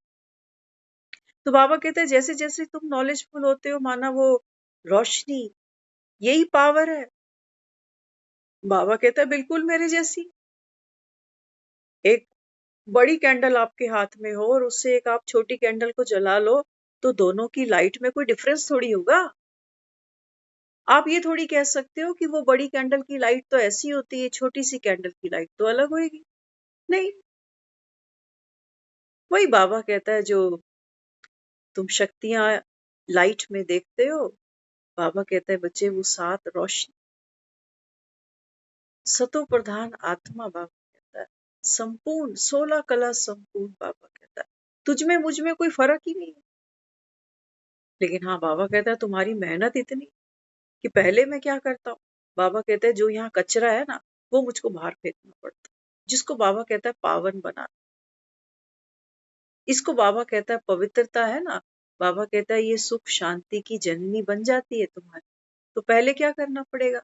तो बाबा कहते हैं जैसे जैसे तुम नॉलेजफुल होते हो, माना वो रोशनी, यही पावर है। बाबा कहता है बिल्कुल मेरे जैसी। एक बड़ी कैंडल आपके हाथ में हो और उससे एक आप छोटी कैंडल को जला लो, तो दोनों की लाइट में कोई डिफरेंस थोड़ी होगा। आप ये थोड़ी कह सकते हो कि वो बड़ी कैंडल की लाइट तो ऐसी होती है, छोटी सी कैंडल की लाइट तो अलग होगी। नहीं, वही बाबा कहता है जो तुम शक्तियां लाइट में देखते हो, बाबा कहता है बच्चे वो सात रोशनी, सतो प्रधान आत्मा, बाबा कहता है संपूर्ण 16 कला संपूर्ण। बाबा कहता है तुझ में मुझ में कोई फर्क ही नहीं है। लेकिन हाँ बाबा कहता है तुम्हारी मेहनत इतनी कि पहले मैं क्या करता हूँ। बाबा कहता है जो यहाँ कचरा है ना वो मुझको बाहर फेंकना पड़ता है, जिसको बाबा कहता है पावन बना। इसको बाबा कहता है पवित्रता है ना, बाबा कहता है ये सुख शांति की जननी बन जाती है तुम्हारी। तो पहले क्या करना पड़ेगा,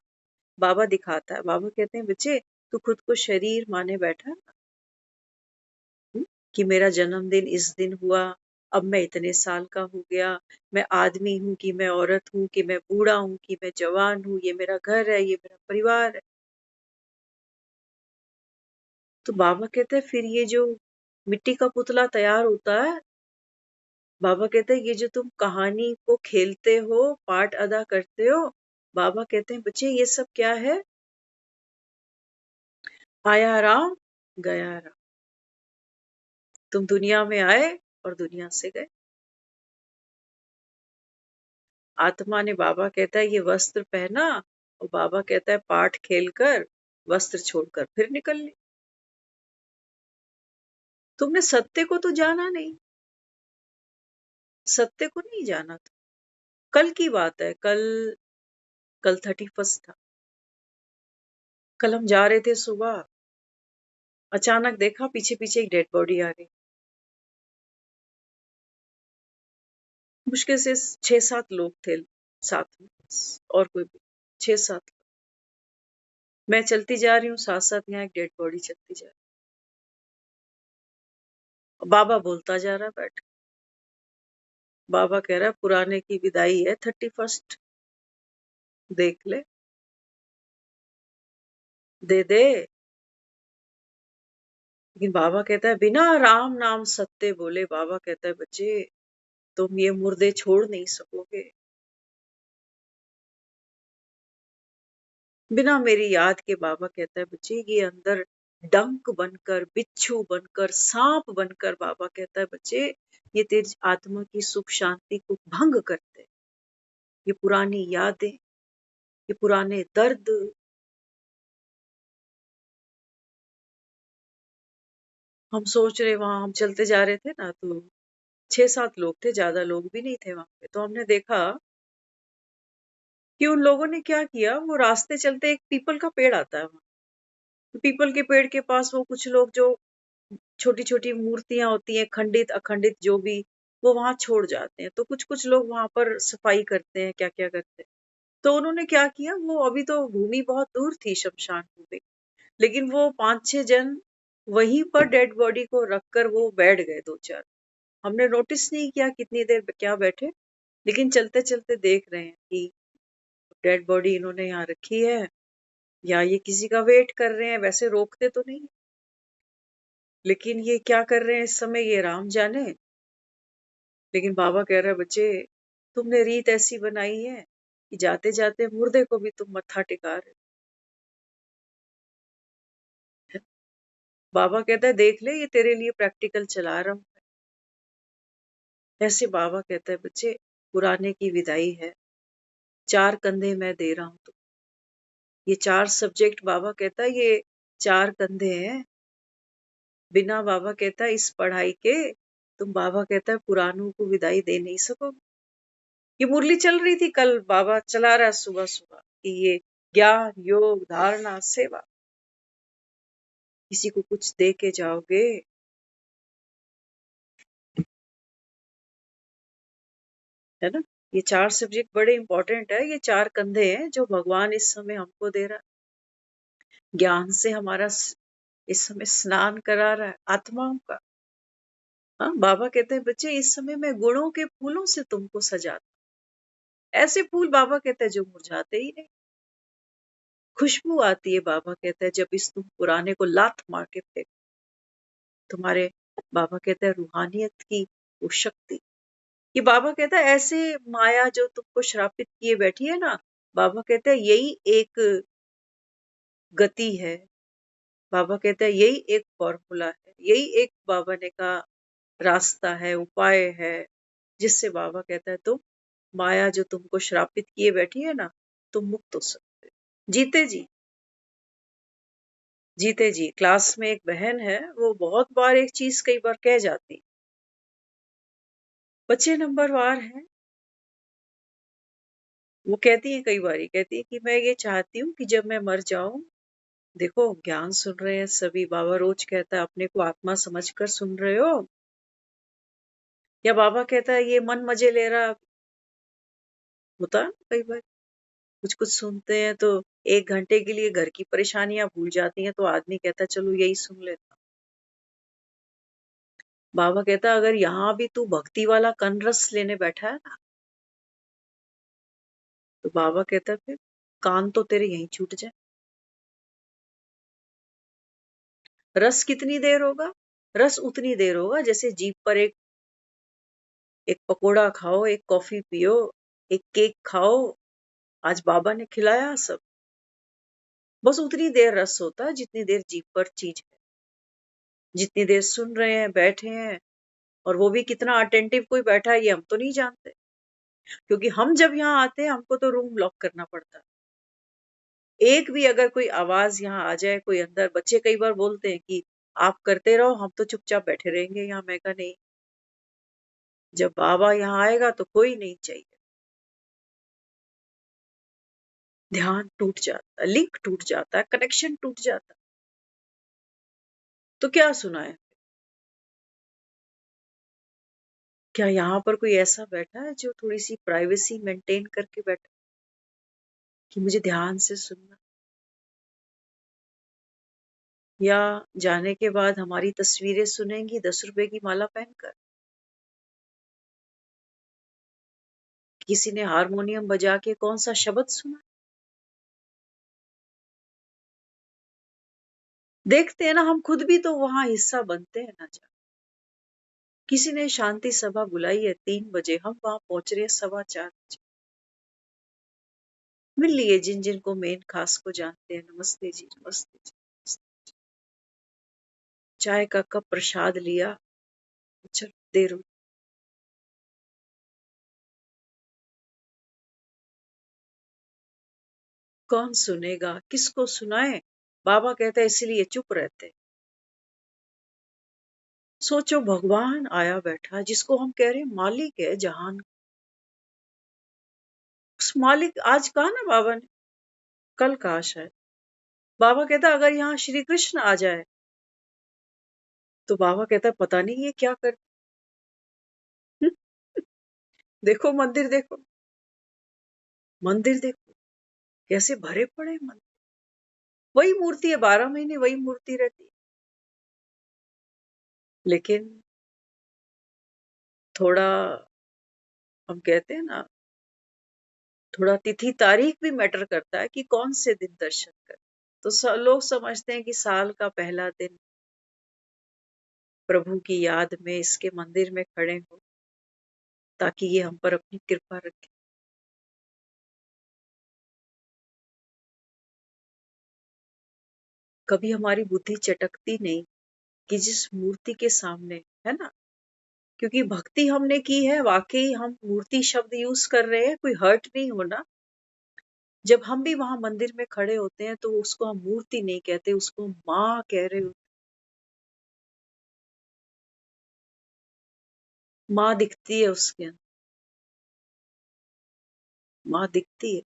बाबा दिखाता है। बाबा कहते हैं बच्चे तू खुद को शरीर माने बैठा है ना, कि मेरा जन्मदिन इस दिन हुआ, अब मैं इतने साल का हो गया, मैं आदमी हूँ कि मैं औरत हूँ, कि मैं बूढ़ा हूँ कि मैं जवान हूँ, ये मेरा घर है, ये मेरा परिवार है। तो बाबा कहते हैं फिर ये जो मिट्टी का पुतला तैयार होता है, बाबा कहते हैं ये जो तुम कहानी को खेलते हो, पार्ट अदा करते हो, बाबा कहते हैं बच्चे ये सब क्या है, आया राम गया राम। तुम दुनिया में आए और दुनिया से गए। आत्मा ने, बाबा कहता है ये वस्त्र पहना, और बाबा कहता है पाठ खेलकर वस्त्र छोड़कर फिर निकल ली। तुमने सत्य को तो जाना नहीं, सत्य को नहीं जाना था। कल की बात है, कल 31 था। कल हम जा रहे थे सुबह, अचानक देखा पीछे पीछे एक डेड बॉडी आ रही। मुश्किल से 6-7 लोग थे साथ में, और कोई भी 6-7। मैं चलती जा रही हूँ, साथ साथ यहाँ एक डेड बॉडी चलती जा रही। बाबा बोलता जा रहा बैठ। बाबा कह रहा है पुराने की विदाई है 31, देख ले, दे दे। लेकिन बाबा कहता है बिना राम नाम सत्य बोले, बाबा कहता है बच्चे तुम ये मुर्दे छोड़ नहीं सकोगे। बिना मेरी याद के, बाबा कहता है बच्चे ये अंदर डंक बनकर, बिच्छू बनकर, सांप बनकर, बाबा कहता है बच्चे ये तेरी आत्मा की सुख शांति को भंग करते हैं। ये पुरानी यादें, ये पुराने दर्द। हम सोच रहे, वहां हम चलते जा रहे थे ना, तो 6-7 लोग थे, ज्यादा लोग भी नहीं थे वहां पे। तो हमने देखा कि उन लोगों ने क्या किया, वो रास्ते चलते एक पीपल का पेड़ आता है वहां, तो पीपल के पेड़ के पास वो कुछ लोग जो छोटी छोटी मूर्तियां होती हैं, खंडित अखंडित जो भी, वो वहां छोड़ जाते हैं। तो कुछ कुछ लोग वहां पर सफाई करते हैं, क्या क्या करते हैं। तो उन्होंने क्या किया, वो अभी तो भूमि बहुत दूर थी, शमशान भूमि, लेकिन वो 5-6 जन वहीं पर डेड बॉडी को रखकर वो बैठ गए 2-4। हमने नोटिस नहीं किया कितनी देर क्या बैठे, लेकिन चलते चलते देख रहे हैं कि डेड बॉडी इन्होंने यहाँ रखी है या ये किसी का वेट कर रहे हैं। वैसे रोकते तो नहीं, लेकिन ये क्या कर रहे हैं इस समय ये राम जाने। लेकिन बाबा कह रहे हैं, बच्चे तुमने रीत ऐसी बनाई है कि जाते जाते मुर्दे को भी तुम मत्था टिका रहे हो। बाबा कहता है देख ले, ये तेरे लिए प्रैक्टिकल चला रहा हूं। ऐसे बाबा कहता है, बच्चे पुराने की विदाई है, 4 कंधे मैं दे रहा हूं। तो ये 4 सब्जेक्ट बाबा कहता है ये 4 कंधे हैं। बिना बाबा कहता है इस पढ़ाई के तुम, बाबा कहता है, पुरानों को विदाई दे नहीं सकोगे। ये मुरली चल रही थी कल, बाबा चला रहा है सुबह सुबह कि ये ज्ञान योग धारणा सेवा, किसी को कुछ दे के जाओगे। है ना, ये 4 सब्जेक्ट बड़े इंपॉर्टेंट है। ये 4 कंधे हैं जो भगवान इस समय हमको दे रहा है। ज्ञान से हमारा इस समय स्नान करा रहा है आत्माओं का। हाँ, बाबा कहते हैं, बच्चे इस समय मैं गुणों के फूलों से तुमको सजाता। ऐसे फूल बाबा कहते हैं जो मुरझाते ही नहीं। खुशबू आती है, बाबा कहता है, जब इस तुम पुराने को लात मार के फेंक। तुम्हारे बाबा कहता है रूहानियत की वो शक्ति। ये बाबा कहता है ऐसे माया जो तुमको श्रापित किए बैठी है ना, बाबा कहता है यही एक गति है। बाबा कहता है यही एक फॉर्मूला है, यही एक बाबा ने कहा रास्ता है, उपाय है, जिससे बाबा कहता है तुम माया जो तुमको श्रापित किए बैठी है ना, तुम मुक्त हो सकते हो। जीते जी, जीते जी। क्लास में एक बहन है, वो बहुत बार एक चीज कई बार कह जाती, बच्चे नंबरवार है। वो कहती है कई बार, कहती है कि मैं ये चाहती हूँ कि जब मैं मर जाऊं, देखो ज्ञान सुन रहे हैं सभी, बाबा रोज कहता है अपने को आत्मा समझकर सुन रहे हो, या बाबा कहता है ये मन मजे ले रहा है। होता है ना कई बार, कुछ कुछ सुनते हैं तो 1 घंटे के लिए घर की परेशानियां भूल जाती हैं, तो आदमी कहता है चलो यही सुन लेता। बाबा कहता है अगर यहाँ भी तू भक्ति वाला कन रस लेने बैठा है ना, तो बाबा कहता है फिर कान तो तेरे यहीं छूट जाए। रस कितनी देर होगा? रस उतनी देर होगा जैसे जीप पर एक एक पकोड़ा खाओ, एक कॉफी पियो, एक केक खाओ। आज बाबा ने खिलाया सब, बस उतनी देर रस होता है जितनी देर जीप पर चीज है, जितनी देर सुन रहे हैं बैठे हैं। और वो भी कितना अटेंटिव कोई बैठा है ये हम तो नहीं जानते, क्योंकि हम जब यहाँ आते हैं हमको तो रूम लॉक करना पड़ता है। एक भी अगर कोई आवाज यहाँ आ जाए, कोई अंदर, बच्चे कई बार बोलते हैं कि आप करते रहो, हम तो चुपचाप बैठे रहेंगे यहाँ। मैं कहा नहीं, जब बाबा यहाँ आएगा तो कोई नहीं चाहिए। ध्यान टूट जाता है, लिंक टूट जाता है, कनेक्शन टूट जाता है। तो क्या सुना है? क्या यहाँ पर कोई ऐसा बैठा है जो थोड़ी सी प्राइवेसी मेंटेन करके बैठा कि मुझे ध्यान से सुनना, या जाने के बाद हमारी तस्वीरें सुनेंगी 10 रुपए की माला पहनकर? किसी ने हारमोनियम बजा के कौन सा शब्द सुना? देखते हैं ना, हम खुद भी तो वहां हिस्सा बनते हैं ना। जा किसी ने शांति सभा बुलाई है 3 बजे, हम वहां पहुंच रहे हैं 4:15 बजे। मिल लिए जिन जिन को मेन खास को जानते हैं, नमस्ते जी, नमस्ते जी, नमस्ते। चाय का कप प्रसाद लिया, चल देर हो। कौन सुनेगा, किसको सुनाए? बाबा कहते हैं इसीलिए चुप रहते। सोचो भगवान आया बैठा जिसको हम कह रहे हैं मालिक है जहान। उस मालिक आज कहा ना बाबा ने, कल कहा शायद। बाबा कहता अगर यहाँ श्री कृष्ण आ जाए, तो बाबा कहता है पता नहीं ये क्या कर। देखो मंदिर, देखो मंदिर, देखो कैसे भरे पड़े मंदिर। वही मूर्ति है, 12 महीने वही मूर्ति रहती है। लेकिन थोड़ा, हम कहते हैं ना, थोड़ा तिथि तारीख भी मैटर करता है कि कौन से दिन दर्शन करें। तो लोग समझते हैं कि साल का पहला दिन प्रभु की याद में इसके मंदिर में खड़े हो, ताकि ये हम पर अपनी कृपा रखे। कभी हमारी बुद्धि चटकती नहीं कि जिस मूर्ति के सामने, है ना, क्योंकि भक्ति हमने की है, वाकई हम मूर्ति शब्द यूज कर रहे हैं, कोई हर्ट नहीं होना। जब हम भी वहां मंदिर में खड़े होते हैं तो उसको हम मूर्ति नहीं कहते, उसको माँ कह रहे होते। माँ दिखती है उसके अंदर, माँ दिखती है।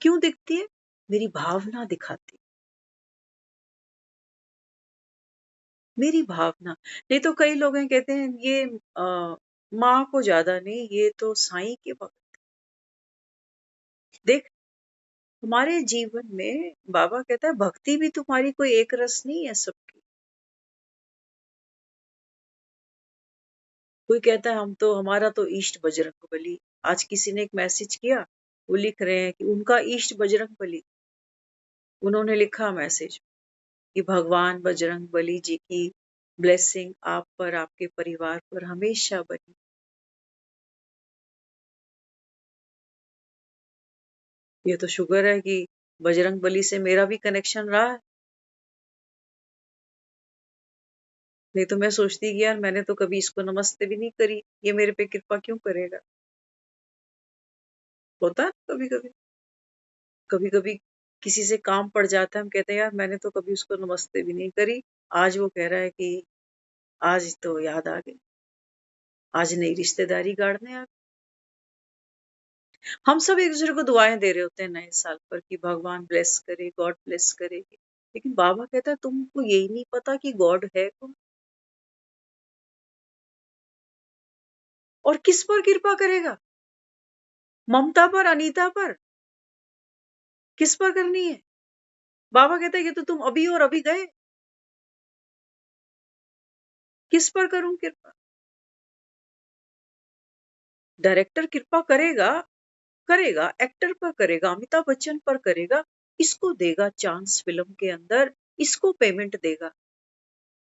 क्यों दिखती है? मेरी भावना दिखाती है, मेरी भावना। नहीं तो कई लोग हैं कहते हैं ये माँ को ज्यादा नहीं, ये तो साईं के भक्त। देख, हमारे जीवन में बाबा कहता है भक्ति भी तुम्हारी कोई एक रस नहीं है, सबकी। कोई कहता है हम तो, हमारा तो इष्ट बजरंग बली। आज किसी ने एक मैसेज किया, वो लिख रहे हैं कि उनका इष्ट बजरंग बली। उन्होंने लिखा मैसेज कि भगवान बजरंग बली जी की ब्लेसिंग आप पर, आपके परिवार पर हमेशा बनी। ये तो शुगर है कि बजरंग बली से मेरा भी कनेक्शन रहा है। नहीं तो मैं सोचती कि यार मैंने तो कभी इसको नमस्ते भी नहीं करी, ये मेरे पे कृपा क्यों करेगा। होता है कभी कभी, कभी कभी किसी से काम पड़ जाता है, हम कहते हैं यार मैंने तो कभी उसको नमस्ते भी नहीं करी, आज वो कह रहा है कि आज तो याद आ गई, आज नई रिश्तेदारी गाड़ने आ गई। हम सब एक दूसरे को दुआएं दे रहे होते हैं नए साल पर कि भगवान ब्लेस करे, गॉड ब्लेस करे। लेकिन बाबा कहता है तुमको यही नहीं पता कि गॉड है कौन और किस पर कृपा करेगा। ममता पर, अनीता पर, किस पर करनी है? बाबा कहता है कि तो तुम अभी और अभी गए, किस पर करूं कृपा? डायरेक्टर कृपा करेगा, करेगा, एक्टर पर करेगा, अमिताभ बच्चन पर करेगा, इसको देगा चांस फिल्म के अंदर, इसको पेमेंट देगा,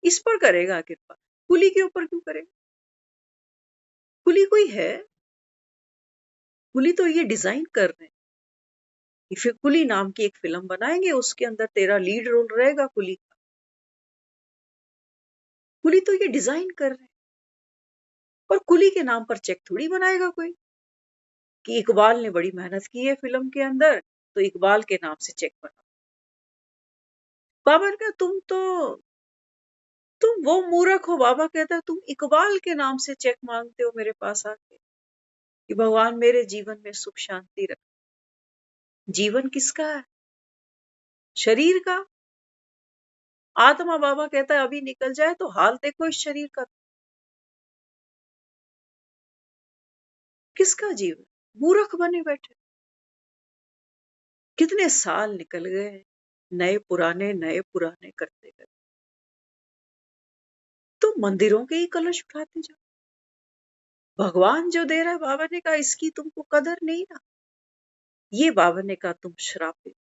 इस पर करेगा कृपा। कुली के ऊपर क्यों करेगा? कुली कोई है? कुली तो ये डिजाइन कर रहे हैं कि फिर कुली नाम की एक फिल्म बनाएंगे, उसके अंदर तेरा लीड रोल रहेगा कुली का। कुली तो ये डिजाइन कर रहे हैं, और कुली के नाम पर चेक थोड़ी बनाएगा कोई कि इकबाल ने बड़ी मेहनत की है फिल्म के अंदर, तो इकबाल के नाम से चेक बना। बाबा ने कहा तुम वो मूर्ख हो। बाबा कहता है तुम इकबाल के नाम से चेक मांगते हो मेरे पास आके कि भगवान मेरे जीवन में सुख शांति रख। जीवन किसका है? शरीर का। आत्मा, बाबा कहता है अभी निकल जाए तो हाल देखो इस शरीर का। किसका जीवन? मूर्ख बने बैठे। कितने साल निकल गए, नए पुराने करते गए। तो मंदिरों के ही कलश उठाते जाओ। भगवान जो दे रहा है, बाबा ने कहा इसकी तुमको कदर नहीं ना, ये बाबा ने कहा तुम श्रापित।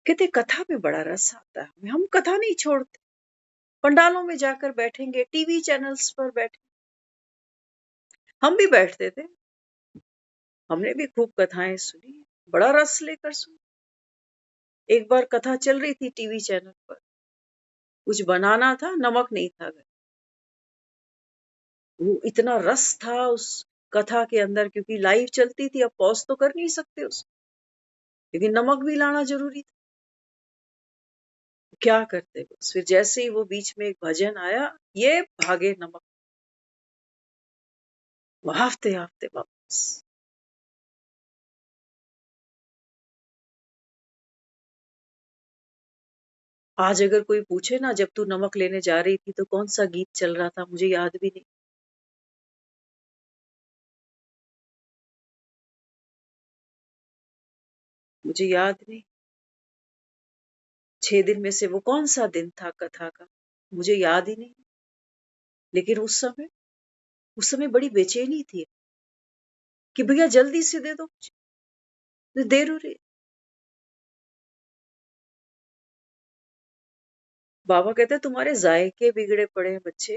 कहते कथा में बड़ा रस आता है, हम कथा नहीं छोड़ते। पंडालों में जाकर बैठेंगे, टीवी चैनल्स पर बैठे, हम भी बैठते थे, हमने भी खूब कथाएं सुनी, बड़ा रस लेकर सुनी। एक बार कथा चल रही थी टीवी चैनल पर, कुछ बनाना था, नमक नहीं था घर। वो इतना रस था उस कथा के अंदर, क्योंकि लाइव चलती थी, अब पॉज तो कर नहीं सकते उसको, लेकिन नमक भी लाना जरूरी था। क्या करते बस, फिर जैसे ही वो बीच में एक भजन आया, ये भागे नमक, हाफते हाफते वापस। आज अगर कोई पूछे ना जब तू नमक लेने जा रही थी तो कौन सा गीत चल रहा था, मुझे याद भी नहीं। मुझे याद नहीं। 6 दिन में से वो कौन सा दिन था कथा का, मुझे याद ही नहीं। लेकिन उस समय बड़ी बेचैनी थी कि भैया जल्दी से दे दो, मुझे देर हो रही है। बाबा कहते हैं तुम्हारे जायके बिगड़े पड़े हैं बच्चे,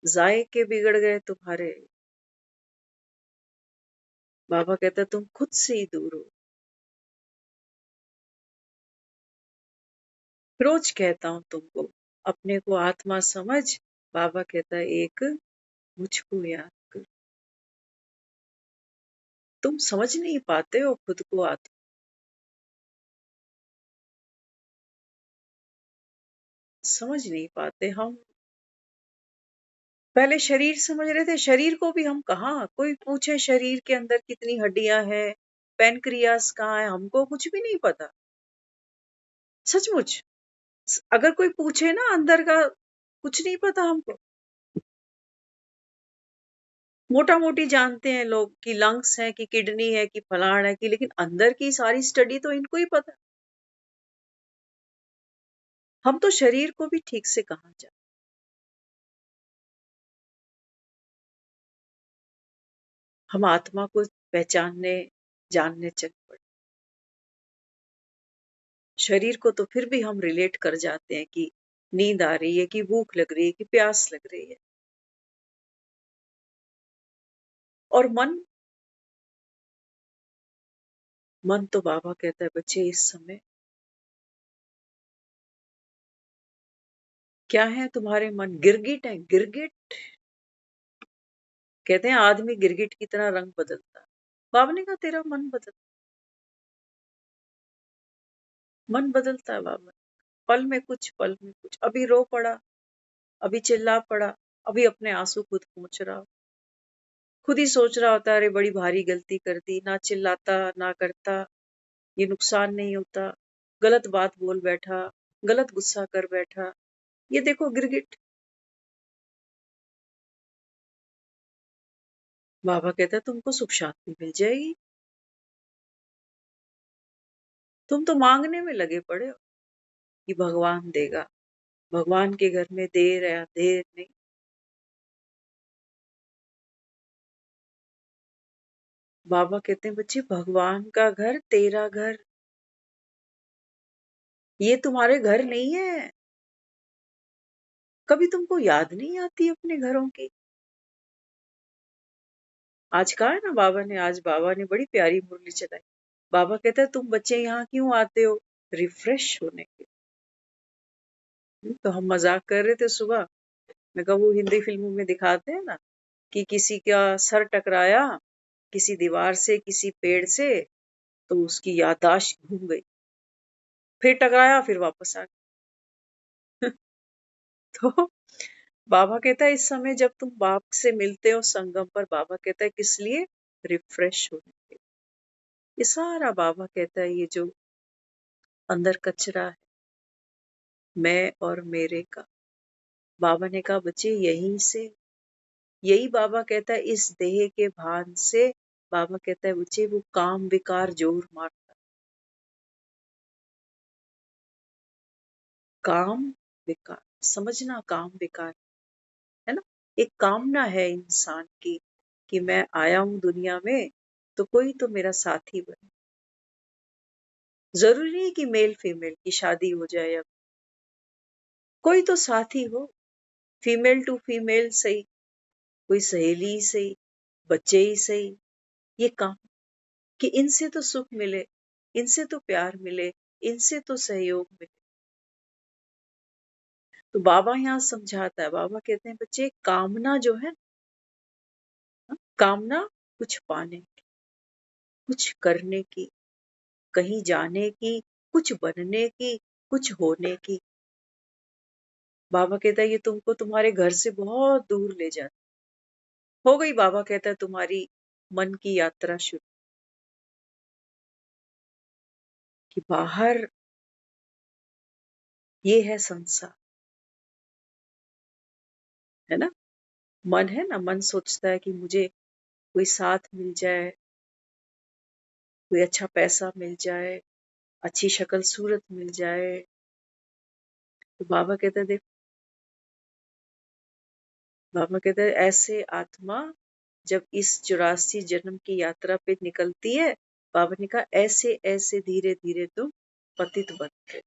जायके बिगड़ गए तुम्हारे। बाबा कहता है तुम खुद से ही दूर हो। रोज कहता हूं तुमको, अपने को आत्मा समझ। बाबा कहता है एक मुझको याद कर। तुम समझ नहीं पाते हो खुद को आत्मा, समझ नहीं पाते हम। पहले शरीर समझ रहे थे, शरीर को भी हम कहाँ, कोई पूछे शरीर के अंदर कितनी हड्डियां हैं, पेनक्रियास कहाँ है, हमको कुछ भी नहीं पता। सचमुच, अगर कोई पूछे ना अंदर का, कुछ नहीं पता हमको। मोटा मोटी जानते हैं लोग कि लंग्स है, कि किडनी है, कि फलाण है, कि लेकिन अंदर की सारी स्टडी तो इनको ही पता। हम तो शरीर को भी ठीक से कहाँ जाते। हम आत्मा को पहचानने जानने चल पड़े। शरीर को तो फिर भी हम रिलेट कर जाते हैं कि नींद आ रही है, कि भूख लग रही है, कि प्यास लग रही है। और मन तो बाबा कहता है बच्चे इस समय क्या है, तुम्हारे मन गिरगिट है, गिरगिट। कहते हैं आदमी गिरगिट की तरह रंग बदलता है। बाबा ने कहा तेरा मन बदलता है बाबा। पल में कुछ, पल में कुछ, अभी रो पड़ा, अभी चिल्ला पड़ा, अभी अपने आंसू खुद पोंछ रहा, खुद ही सोच रहा होता है अरे बड़ी भारी गलती कर दी, ना चिल्लाता ना करता, ये नुकसान नहीं होता, गलत बात बोल बैठा, गलत गुस्सा कर बैठा, ये देखो गिरगिट। बाबा कहता है तुमको सुख शांति मिल जाएगी, तुम तो मांगने में लगे पड़े हो कि भगवान देगा। भगवान के घर में देर है देर नहीं। बाबा कहते हैं बच्चे भगवान का घर तेरा घर, ये तुम्हारे घर नहीं है। कभी तुमको याद नहीं आती अपने घरों की। आज कहा है ना बाबा ने, आज बाबा ने बड़ी प्यारी मुरली चलाई। बाबा कहता है तुम बच्चे यहाँ क्यों आते हो, रिफ्रेश होने के लिए। तो हम मजाक कर रहे थे सुबह, मैं कहा वो हिंदी फिल्मों में दिखाते हैं ना कि किसी का सर टकराया किसी दीवार से, किसी पेड़ से, तो उसकी याददाश्त घूम गई, फिर टकराया फिर वापस आ गया। तो बाबा कहता है इस समय जब तुम बाप से मिलते हो संगम पर, बाबा कहता है किस लिए, रिफ्रेश होने के लिए। ये सारा बाबा कहता है ये जो अंदर कचरा है मैं और मेरे का, बाबा ने कहा बच्चे यहीं से, यही बाबा कहता है इस देह के भान से। बाबा कहता है बच्चे वो काम विकार जोर मारता, काम विकार समझना, काम विकार है ना। एक कामना है इंसान की कि मैं आया हूं दुनिया में तो कोई तो मेरा साथी बने। जरूरी नहीं कि मेल फीमेल की शादी हो जाए, या कोई तो साथी हो, फीमेल टू फीमेल सही, कोई सहेली ही सही, बच्चे ही सही। ये काम कि इनसे तो सुख मिले, इनसे तो प्यार मिले, इनसे तो सहयोग मिले। तो बाबा यहाँ समझाता है, बाबा कहते हैं बच्चे कामना जो है ना, कामना कुछ पाने की, कुछ करने की, कहीं जाने की, कुछ बनने की, कुछ होने की। बाबा कहता है ये तुमको तुम्हारे घर से बहुत दूर ले जाता। हो गई बाबा कहता है तुम्हारी मन की यात्रा शुरू, कि बाहर ये है संसार, है ना। मन है ना, मन सोचता है कि मुझे कोई साथ मिल जाए, कोई अच्छा पैसा मिल जाए, अच्छी शक्ल सूरत मिल जाए, तो बाबा कहते हैं ऐसे आत्मा जब इस 84 जन्म की यात्रा पे निकलती है, बाबा ने कहा ऐसे ऐसे धीरे धीरे तुम पतित बनते,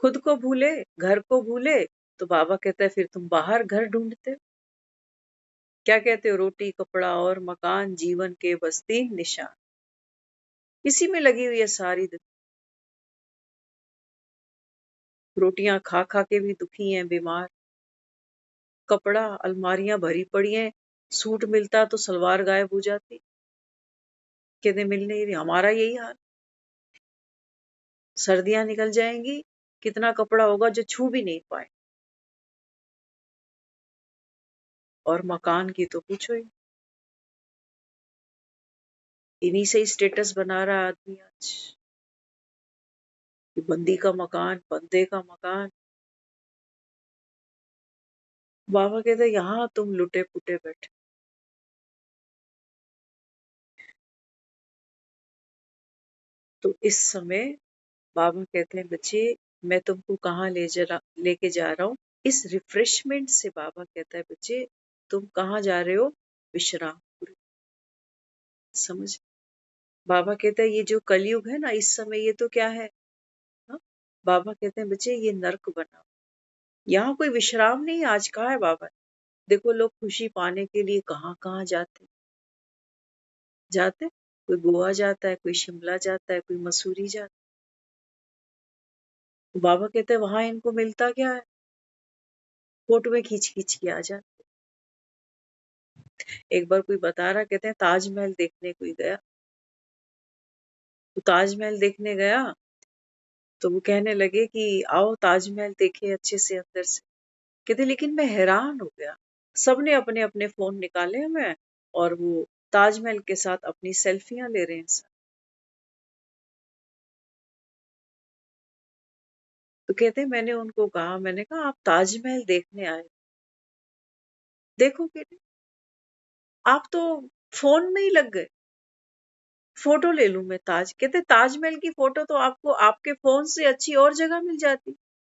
खुद को भूले, घर को भूले, तो बाबा कहता है फिर तुम बाहर घर ढूंढते हो। क्या कहते हो? रोटी कपड़ा और मकान जीवन के बस 3 निशान, इसी में लगी हुई है सारी रोटियां खा खा के भी दुखी हैं, बीमार, कपड़ा अलमारियां भरी पड़ी हैं, सूट मिलता तो सलवार गायब हो जाती, कहते मिल नहीं रही, हमारा यही हाल। सर्दियां निकल जाएंगी, कितना कपड़ा होगा जो छू भी नहीं पाए, और मकान की तो पूछो ही, इन्हीं से ही स्टेटस बना रहा है आदमी आज, कि बंदी का मकान, बंदे का मकान। बाबा कहते यहाँ तुम लुटे पुटे बैठे, तो इस समय बाबा कहते हैं बच्चे मैं तुमको कहाँ लेके जा रहा हूँ, इस रिफ्रेशमेंट से बाबा कहता है बच्चे तुम कहाँ जा रहे हो, विश्रामपुरी। समझ? बाबा कहता है ये जो कलयुग है ना इस समय, ये तो क्या है हा? बाबा कहते हैं बच्चे ये नर्क बना, यहाँ कोई विश्राम नहीं। आज कहा है बाबा, देखो लोग खुशी पाने के लिए कहाँ कहाँ जाते, कोई गोवा जाता है, कोई शिमला जाता है, कोई मसूरी जाता है। बाबा कहते हैं वहां इनको मिलता क्या है, फोटो में खींच खींच के आ जाते। एक बार कोई बता रहा, कहते हैं ताजमहल देखने कोई गया, तो ताजमहल देखने गया तो वो कहने लगे कि आओ ताजमहल देखे अच्छे से अंदर से। कहते लेकिन मैं हैरान हो गया, सबने अपने अपने फोन निकाले हुए हैं और वो ताजमहल के साथ अपनी सेल्फियां ले रहे हैं सब। तो कहते मैंने उनको कहा, मैंने कहा आप ताजमहल देखने आए, देखो कहते आप तो फोन में ही लग गए, फोटो ले लूं मैं कहते ताजमहल की फोटो तो आपको आपके फोन से अच्छी और जगह मिल जाती,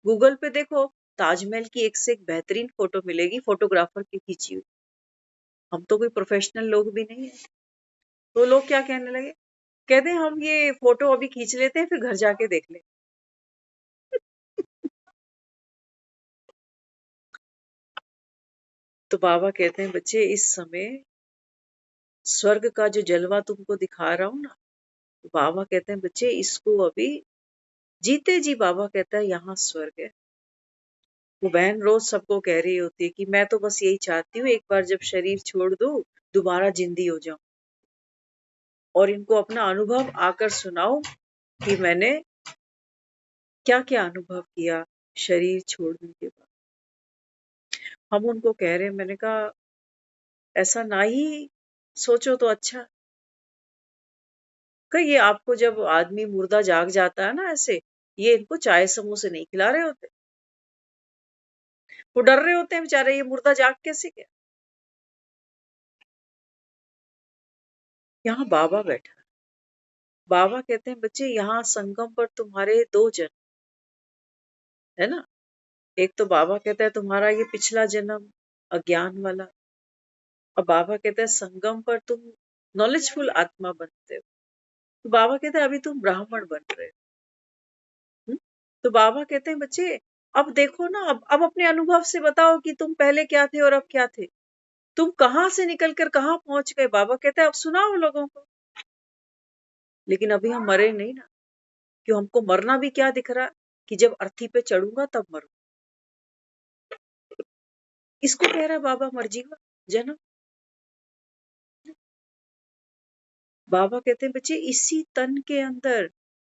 गूगल पे देखो ताजमहल की एक से एक बेहतरीन फोटो मिलेगी, फोटोग्राफर की खींची हुई। हम तो कोई प्रोफेशनल लोग भी नहीं है। तो लोग क्या कहने लगे, कहते हम ये फोटो अभी खींच लेते हैं फिर घर जाके देख ले। तो बाबा कहते हैं बच्चे इस समय स्वर्ग का जो जलवा तुमको दिखा रहा हूं ना, तो बाबा कहते हैं बच्चे इसको अभी जीते जी, बाबा कहता है यहाँ स्वर्ग है। वो बहन रोज सबको कह रही होती है कि मैं तो बस यही चाहती हूँ एक बार जब शरीर छोड़ दूं दोबारा जिंदी हो जाऊं, और इनको अपना अनुभव आकर सुनाऊं कि मैंने क्या क्या अनुभव किया शरीर छोड़ने के बाद। हम उनको कह रहे हैं, मैंने कहा ऐसा ना ही सोचो तो अच्छा। कही ये आपको जब आदमी मुर्दा जाग जाता है ना ऐसे, ये इनको चाय समोसे नहीं खिला रहे होते, वो डर रहे होते हैं बेचारे ये मुर्दा जाग कैसे गया। यहाँ बाबा बैठा, बाबा कहते हैं बच्चे यहाँ संगम पर तुम्हारे 2 जन्म है ना, एक तो बाबा कहता है तुम्हारा ये पिछला जन्म अज्ञान वाला, और बाबा कहता है संगम पर तुम नॉलेजफुल आत्मा बनते हो, तो बाबा कहते हैं अभी तुम ब्राह्मण बन रहे हो। तो बाबा कहते हैं बच्चे अब देखो ना, अब अपने अनुभव से बताओ कि तुम पहले क्या थे और अब क्या थे, तुम कहां से निकल कर कहां पहुंच गए। बाबा कहते हैं अब सुनाओ लोगों को, लेकिन अभी हम मरे नहीं ना, क्यों हमको मरना भी क्या दिख रहा कि जब अर्थी पे चढ़ूंगा तब मरूं। इसको कह रहा है बाबा मर्जी का जन्म। बाबा कहते हैं बच्चे इसी तन के अंदर,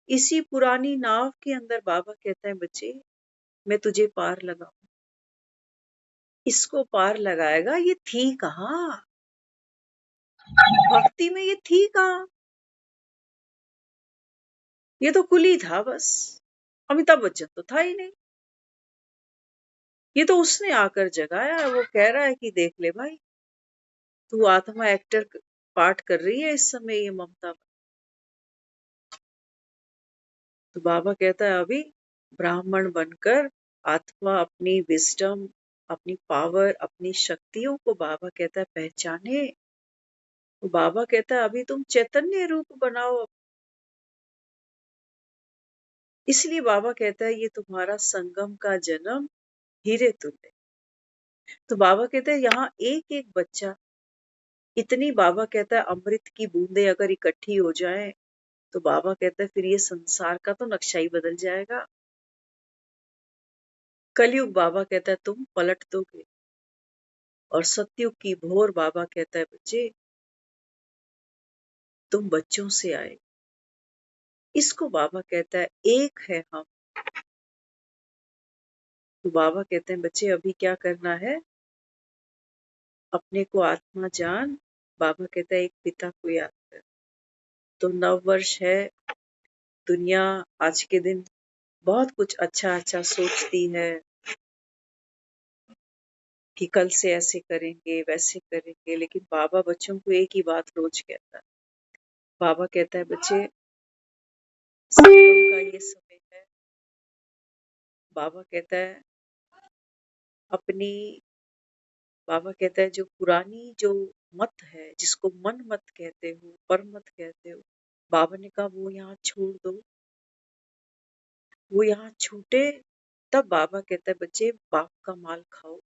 इसी पुरानी नाव के अंदर, बाबा कहता है बच्चे मैं तुझे पार लगाऊं। इसको पार लगाएगा, ये थी कहाँ भक्ति में, ये थी कहाँ, ये तो कुली था बस, अमिताभ बच्चन तो था ही नहीं। ये तो उसने आकर जगाया है, वो कह रहा है कि देख ले भाई तू आत्मा एक्टर पाठ कर रही है इस समय ये ममता। तो बाबा कहता है अभी ब्राह्मण बनकर आत्मा अपनी विजडम, अपनी पावर, अपनी शक्तियों को बाबा कहता है पहचाने। तो बाबा कहता है अभी तुम चैतन्य रूप बनाओ। इसलिए बाबा कहता है ये तुम्हारा संगम का जन्म हीरे तुल्य। तो बाबा कहते हैं यहाँ एक एक बच्चा, इतनी बाबा कहता है अमृत की बूंदे अगर इकट्ठी हो जाएं तो बाबा कहता है फिर ये संसार का तो नक्शा ही बदल जाएगा। कलयुग बाबा कहता है तुम पलट दोगे, और सतयुग की भोर बाबा कहता है बच्चे तुम बच्चों से आए। इसको बाबा कहता है एक है हम। तो बाबा कहते हैं बच्चे अभी क्या करना है, अपने को आत्मा जान। बाबा कहता है एक पिता को याद कर। तो नव वर्ष है, दुनिया आज के दिन बहुत कुछ अच्छा अच्छा सोचती है कि कल से ऐसे करेंगे वैसे करेंगे, लेकिन बाबा बच्चों को एक ही बात रोज कहता है। बाबा कहता है बच्चे संगम का ये समय है। बाबा कहता है अपनी, बाबा कहता है जो पुरानी जो मत है जिसको मन मत कहते हो, पर मत कहते हो, बाबा ने कहा वो यहाँ छोड़ दो। वो यहाँ छूटे तब बाबा कहता है बच्चे बाप का माल खाओ,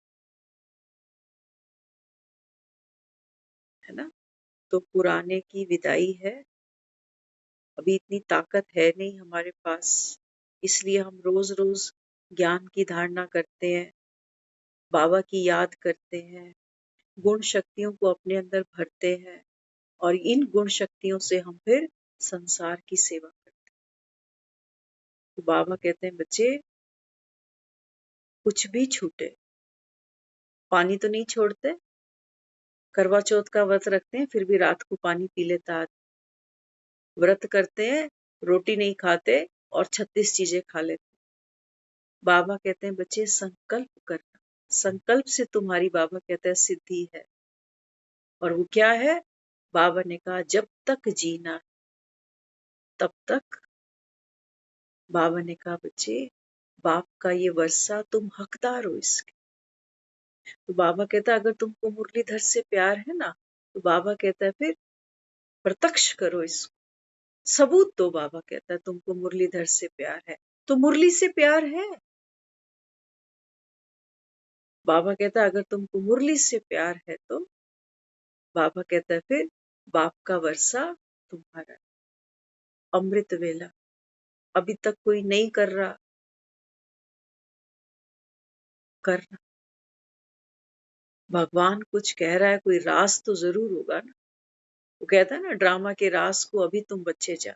है ना। तो पुराने की विदाई है। अभी इतनी ताकत है नहीं हमारे पास, इसलिए हम रोज रोज ज्ञान की धारणा करते हैं, बाबा की याद करते हैं, गुण शक्तियों को अपने अंदर भरते हैं, और इन गुण शक्तियों से हम फिर संसार की सेवा करते हैं। तो बाबा कहते हैं बच्चे कुछ भी छूटे, पानी तो नहीं छोड़ते, करवा चौथ का व्रत रखते हैं फिर भी रात को पानी पी लेता आदमी, व्रत करते हैं रोटी नहीं खाते और 36 चीजें खा लेते। बाबा कहते हैं बच्चे संकल्प करना, संकल्प से तुम्हारी बाबा कहते हैं सिद्धि है। और वो क्या है, बाबा ने कहा जब तक जीना तब तक। बाबा ने कहा बच्चे बाप का ये वर्षा तुम हकदार हो इसके। तो बाबा कहता है अगर तुमको मुरलीधर से प्यार है ना, तो बाबा कहता है फिर प्रत्यक्ष करो इसको, सबूत दो। बाबा कहता है तुमको मुरलीधर से प्यार है तो मुरली से प्यार है। बाबा कहता है अगर तुमको मुरली से प्यार है तो बाबा कहता है फिर बाप का वर्षा तुम्हारा। अमृत वेला अभी तक कोई नहीं कर रहा, करना। भगवान कुछ कह रहा है, कोई राज तो जरूर होगा ना। वो कहता है ना ड्रामा के राज को अभी तुम बच्चे जा।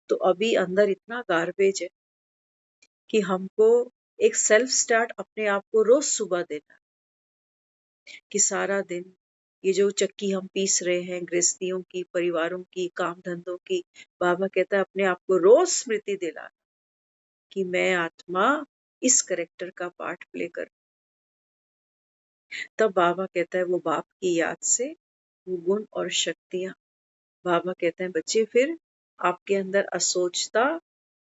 तो अभी अंदर इतना गार्बेज है कि हमको एक सेल्फ स्टार्ट अपने आप को रोज सुबह देना, कि सारा दिन ये जो चक्की हम पीस रहे हैं गृहस्थियों की, परिवारों की, काम धंधों की, बाबा कहता है अपने आप को रोज स्मृति दिलाना कि मैं आत्मा इस करेक्टर का पार्ट प्ले कर। तब बाबा कहता है वो बाप की याद से वो गुण और शक्तियां, बाबा कहते हैं बच्चे फिर आपके अंदर असोचता,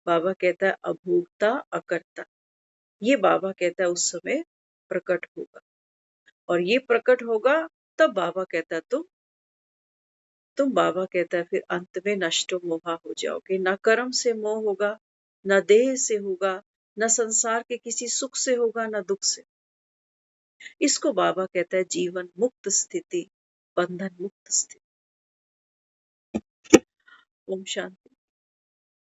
बाबा कहता है अभोक्ता, अकर्ता, ये बाबा कहता है उस समय प्रकट होगा। और ये प्रकट होगा तब बाबा कहता है तुम बाबा कहता है फिर अंत में नष्टो मोहा हो जाओगे। ना कर्म से मोह होगा, ना देह से होगा, ना संसार के किसी सुख से होगा, ना दुख से। इसको बाबा कहता है जीवन मुक्त स्थिति, बंधन मुक्त स्थिति। ओम शांति।